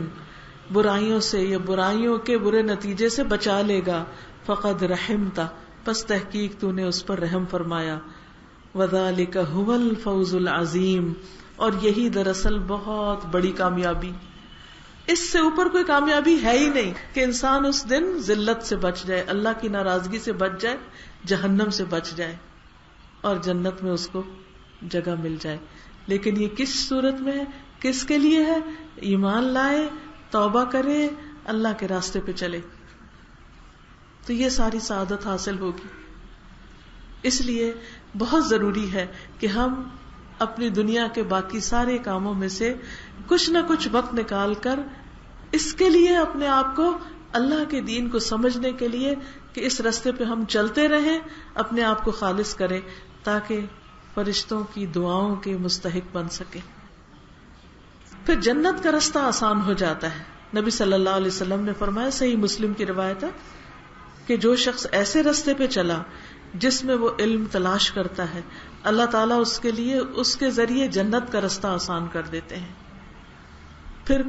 برائیوں سے یا برائیوں کے برے نتیجے سے بچا لے گا. فقد رحمتا، پس تحقیق تو نے اس پر رحم فرمایا. وذالک هو الفوز العظیم، اور یہی دراصل بہت بڑی کامیابی، اس سے اوپر کوئی کامیابی ہے ہی نہیں کہ انسان اس دن ذلت سے بچ جائے، اللہ کی ناراضگی سے بچ جائے، جہنم سے بچ جائے اور جنت میں اس کو جگہ مل جائے. لیکن یہ کس صورت میں ہے؟ کس کے لیے ہے؟ ایمان لائے، توبہ کرے، اللہ کے راستے پہ چلے، تو یہ ساری سعادت حاصل ہوگی. اس لیے بہت ضروری ہے کہ ہم اپنی دنیا کے باقی سارے کاموں میں سے کچھ نہ کچھ وقت نکال کر اس کے لیے اپنے آپ کو اللہ کے دین کو سمجھنے کے لیے کہ اس راستے پہ ہم چلتے رہیں، اپنے آپ کو خالص کریں تاکہ فرشتوں کی دعاؤں کے مستحق بن سکے. پھر جنت کا رستہ آسان ہو جاتا ہے. نبی صلی اللہ علیہ وسلم نے فرمایا، صحیح مسلم کی روایت ہے، کہ جو شخص ایسے رستے پہ چلا جس میں وہ علم تلاش کرتا ہے، اللہ تعالیٰ اس کے لیے اس کے ذریعے جنت کا رستہ آسان کر دیتے ہیں. پھر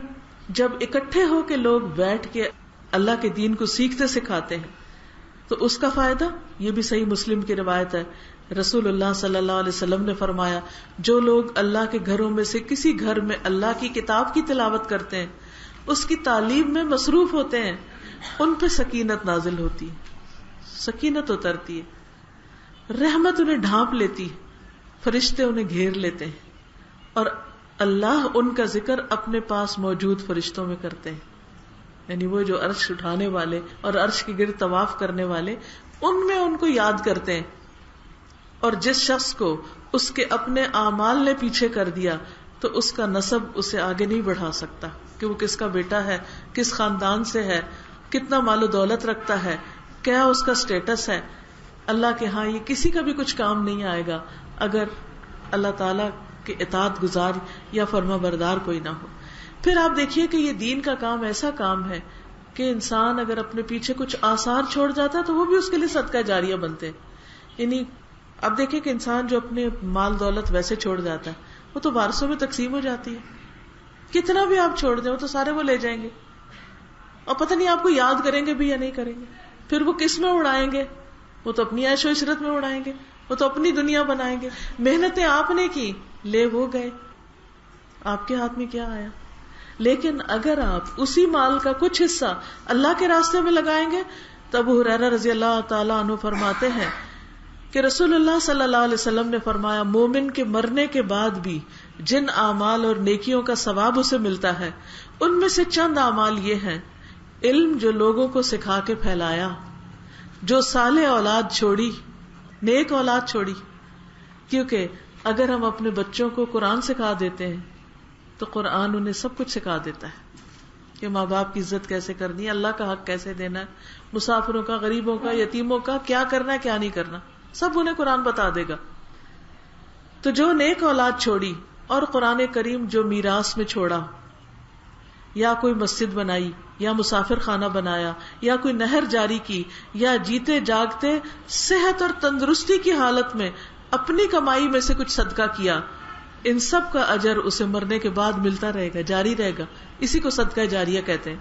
جب اکٹھے ہو کے لوگ بیٹھ کے اللہ کے دین کو سیکھتے سکھاتے ہیں تو اس کا فائدہ، یہ بھی صحیح مسلم کی روایت ہے، رسول اللہ صلی اللہ علیہ وسلم نے فرمایا، جو لوگ اللہ کے گھروں میں سے کسی گھر میں اللہ کی کتاب کی تلاوت کرتے ہیں، اس کی تعلیم میں مصروف ہوتے ہیں، ان پہ سکینت نازل ہوتی ہے، سکینت اترتی ہے، رحمت انہیں ڈھانپ لیتی ہے، فرشتے انہیں گھیر لیتے ہیں، اور اللہ ان کا ذکر اپنے پاس موجود فرشتوں میں کرتے ہیں. یعنی وہ جو عرش اٹھانے والے اور عرش کے گرد طواف کرنے والے، ان میں ان کو یاد کرتے ہیں. اور جس شخص کو اس کے اپنے اعمال نے پیچھے کر دیا تو اس کا نسب اسے آگے نہیں بڑھا سکتا کہ وہ کس کا بیٹا ہے، کس خاندان سے ہے، کتنا مال و دولت رکھتا ہے، کیا اس کا سٹیٹس ہے. اللہ کے ہاں یہ کسی کا بھی کچھ کام نہیں آئے گا اگر اللہ تعالی کے اطاعت گزار یا فرما بردار کوئی نہ ہو. پھر آپ دیکھیے کہ یہ دین کا کام ایسا کام ہے کہ انسان اگر اپنے پیچھے کچھ آثار چھوڑ جاتا ہے تو وہ بھی اس کے لیے صدقہ جاریہ بنتے ہیں. یعنی اب دیکھیں کہ انسان جو اپنے مال دولت ویسے چھوڑ جاتا ہے وہ تو وارثوں میں تقسیم ہو جاتی ہے. کتنا بھی آپ چھوڑ دیں وہ تو سارے وہ لے جائیں گے، اور پتہ نہیں آپ کو یاد کریں گے بھی یا نہیں کریں گے. پھر وہ کس میں اڑائیں گے؟ وہ تو اپنی عیش و عشرت میں اڑائیں گے، وہ تو اپنی دنیا بنائیں گے. محنتیں آپ نے کی، لے وہ گئے، آپ کے ہاتھ میں کیا آیا؟ لیکن اگر آپ اسی مال کا کچھ حصہ اللہ کے راستے میں لگائیں گے تو ابو ہریرہ رضی اللہ تعالیٰ عنہ فرماتے ہیں کہ رسول اللہ صلی اللہ علیہ وسلم نے فرمایا، مومن کے مرنے کے بعد بھی جن اعمال اور نیکیوں کا ثواب اسے ملتا ہے ان میں سے چند اعمال یہ ہیں: علم جو لوگوں کو سکھا کے پھیلایا، جو صالح اولاد چھوڑی، نیک اولاد چھوڑی. کیونکہ اگر ہم اپنے بچوں کو قرآن سکھا دیتے ہیں تو قرآن انہیں سب کچھ سکھا دیتا ہے کہ ماں باپ کی عزت کیسے کرنی ہے، اللہ کا حق کیسے دینا ہے، مسافروں کا، غریبوں کا، یتیموں کا کیا کرنا ہے کیا نہیں کرنا، سب انہیں قرآن بتا دے گا. تو جو نیک اولاد چھوڑی، اور قرآن کریم جو میراث میں چھوڑا، یا کوئی مسجد بنائی، یا مسافر خانہ بنایا، یا کوئی نہر جاری کی، یا جیتے جاگتے صحت اور تندرستی کی حالت میں اپنی کمائی میں سے کچھ صدقہ کیا، ان سب کا اجر اسے مرنے کے بعد ملتا رہے گا، جاری رہے گا. اسی کو صدقہ جاریہ کہتے ہیں.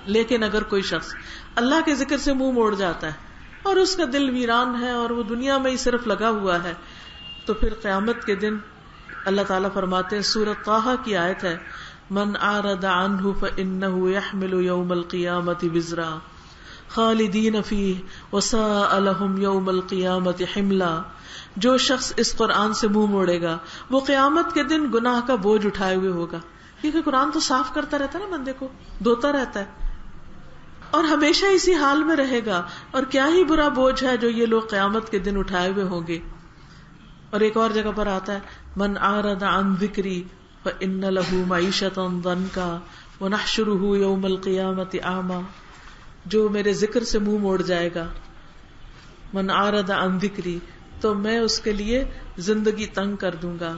لیکن اگر کوئی شخص اللہ کے ذکر سے منہ موڑ جاتا ہے اور اس کا دل ویران ہے اور وہ دنیا میں ہی صرف لگا ہوا ہے، تو پھر قیامت کے دن اللہ تعالیٰ فرماتے ہیں، سورۃ طٰہٰ کی آیت ہے، من اعرض عنہ فإنہ یحمل یوم القیامۃ وزرا خالدین فیہ وساء لہم یوم القیامۃ حملا. جو شخص اس قرآن سے منہ موڑے گا وہ قیامت کے دن گناہ کا بوجھ اٹھائے ہوئے ہوگا. کیونکہ قرآن تو صاف کرتا رہتا ہے نا، بندے کو دھوتا رہتا ہے، اور ہمیشہ اسی حال میں رہے گا. اور کیا ہی برا بوجھ ہے جو یہ لوگ قیامت کے دن اٹھائے ہوئے ہوں گے. اور ایک اور جگہ پر آتا ہے، من اعرض عن ذکری فإن له معیشۃ ضنکا ونحشرہ یوم القیامۃ اعمی. جو میرے ذکر سے منہ موڑ جائے گا، من اعرض عن ذکری، تو میں اس کے لیے زندگی تنگ کر دوں گا،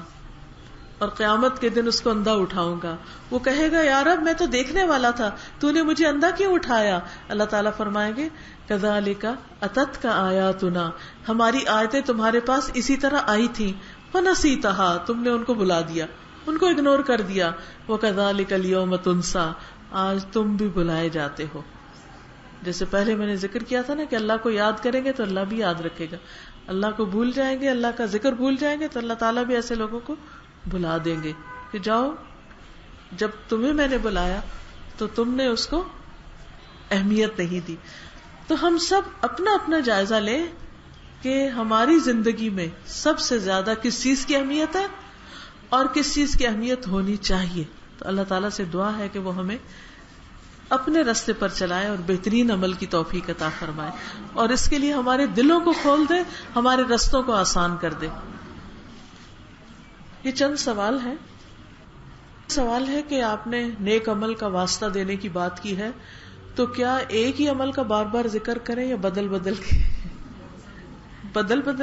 اور قیامت کے دن اس کو اندھا اٹھاؤں گا. وہ کہے گا، یا رب میں تو دیکھنے والا تھا، تو نے مجھے اندھا کیوں اٹھایا؟ اللہ تعالیٰ فرمائیں گے، کذالک اتتک آیاتنا، ہماری آیتیں تمہارے پاس اسی طرح آئی تھیں، فنسیتہا، تم نے ان کو بلا دیا، ان کو اگنور کر دیا. وکذالک الیوم تنسیٰ، آج تم بھی بلائے جاتے ہو. جیسے پہلے میں نے ذکر کیا تھا نا کہ اللہ کو یاد کریں گے تو اللہ بھی یاد رکھے گا، اللہ کو بھول جائیں گے، اللہ کا ذکر بھول جائیں گے تو اللہ تعالیٰ بھی ایسے لوگوں کو بلا دیں گے کہ جاؤ، جب تمہیں میں نے بلایا تو تم نے اس کو اہمیت نہیں دی. تو ہم سب اپنا اپنا جائزہ لیں کہ ہماری زندگی میں سب سے زیادہ کس چیز کی اہمیت ہے اور کس چیز کی اہمیت ہونی چاہیے. تو اللہ تعالیٰ سے دعا ہے کہ وہ ہمیں اپنے راستے پر چلائے اور بہترین عمل کی توفیق عطا فرمائے، اور اس کے لیے ہمارے دلوں کو کھول دے، ہمارے رستوں کو آسان کر دے. یہ چند سوال ہیں. سوال ہے کہ آپ نے نیک عمل کا واسطہ دینے کی بات کی ہے، تو کیا ایک ہی عمل کا بار بار ذکر کریں یا بدل بدل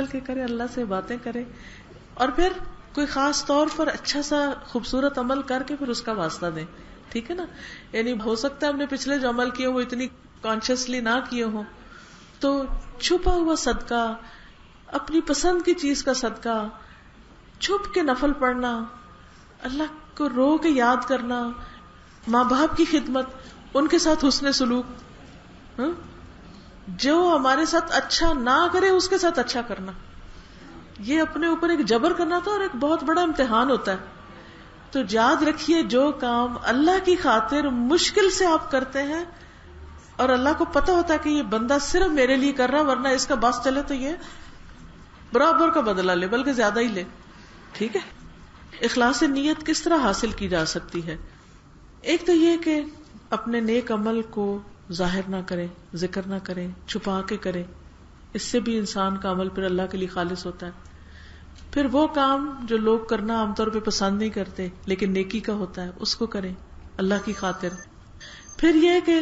کے کریں، اللہ سے باتیں کریں؟ اور پھر کوئی خاص طور پر اچھا سا خوبصورت عمل کر کے پھر اس کا واسطہ دیں. ٹھیک ہے نا؟ یعنی ہو سکتا ہے ہم نے پچھلے جو عمل کیے وہ اتنی کانشیسلی نہ کیے ہوں، تو چھپا ہوا صدقہ، اپنی پسند کی چیز کا صدقہ، چھپ کے نفل پڑھنا، اللہ کو رو کے یاد کرنا، ماں باپ کی خدمت، ان کے ساتھ حسن سلوک، جو ہمارے ساتھ اچھا نہ کرے اس کے ساتھ اچھا کرنا. یہ اپنے اوپر ایک جبر کرنا تھا اور ایک بہت بڑا امتحان ہوتا ہے. تو یاد رکھیے جو کام اللہ کی خاطر مشکل سے آپ کرتے ہیں اور اللہ کو پتا ہوتا ہے کہ یہ بندہ صرف میرے لیے کر رہا ورنہ اس کا بس چلے تو یہ برابر کا بدلہ لے بلکہ زیادہ ہی لے. ٹھیک ہے؟ اخلاص نیت کس طرح حاصل کی جا سکتی ہے؟ ایک تو یہ کہ اپنے نیک عمل کو ظاہر نہ کریں، ذکر نہ کریں، چھپا کے کریں. اس سے بھی انسان کا عمل پھر اللہ کے لیے خالص ہوتا ہے. پھر وہ کام جو لوگ کرنا عام طور پہ پسند نہیں کرتے لیکن نیکی کا ہوتا ہے اس کو کریں اللہ کی خاطر. پھر یہ کہ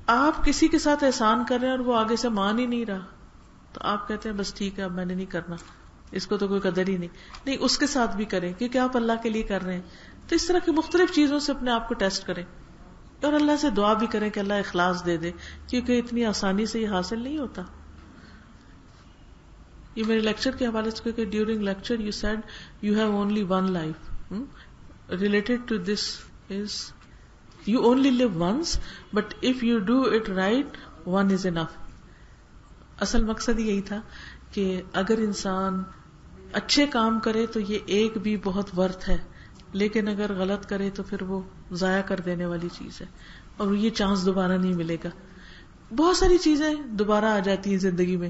آپ کسی کے ساتھ احسان کر رہے ہیں اور وہ آگے سے مان ہی نہیں رہا تو آپ کہتے ہیں بس ٹھیک ہے اب میں نے نہیں کرنا، اس کو تو کوئی قدر ہی نہیں. اس کے ساتھ بھی کریں کیونکہ آپ اللہ کے لیے کر رہے ہیں. تو اس طرح کی مختلف چیزوں سے اپنے آپ کو ٹیسٹ کریں اور اللہ سے دعا بھی کریں کہ اللہ اخلاص دے دے، کیونکہ اتنی آسانی سے یہ حاصل نہیں ہوتا. یہ میرے لیکچر کے حوالے سے کہ during lecture you said you have only one life. Related to this is you only live once but if you do it right one is enough. اصل مقصد یہی تھا کہ اگر انسان اچھے کام کرے تو یہ ایک بھی بہت ورتھ ہے، لیکن اگر غلط کرے تو پھر وہ ضائع کر دینے والی چیز ہے اور یہ چانس دوبارہ نہیں ملے گا. بہت ساری چیزیں دوبارہ آ جاتی ہیں زندگی میں،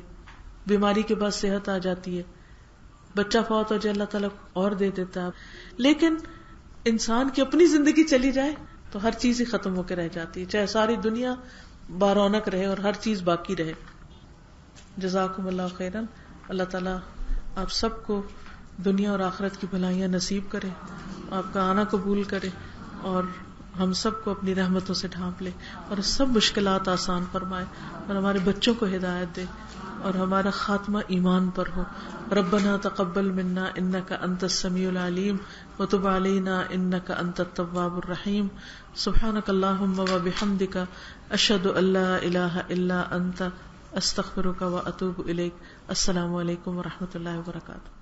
بیماری کے بعد صحت آ جاتی ہے، بچہ فوت ہو جائے اللہ تعالیٰ اور دے دیتا ہے، لیکن انسان کی اپنی زندگی چلی جائے تو ہر چیز ہی ختم ہو کے رہ جاتی ہے، چاہے ساری دنیا بارونق رہے اور ہر چیز باقی رہے. جزاکم اللہ خیرا. اللہ تعالیٰ آپ سب کو دنیا اور آخرت کی بھلائیاں نصیب کرے، آپ کا آنا قبول کرے اور ہم سب کو اپنی رحمتوں سے ڈھانپ لے اور سب مشکلات آسان فرمائے اور ہمارے بچوں کو ہدایت دے اور ہمارا خاتمہ ایمان پر ہو. ربنا تقبل منا انک انت السمیع العلیم وتب علینا انک انت التواب الرحیم. سبحانک اللہم وبحمدک اشہد ان لا الہ الا انت استغفرک واتوب الیک. السلام علیکم ورحمۃ اللہ وبرکاتہ.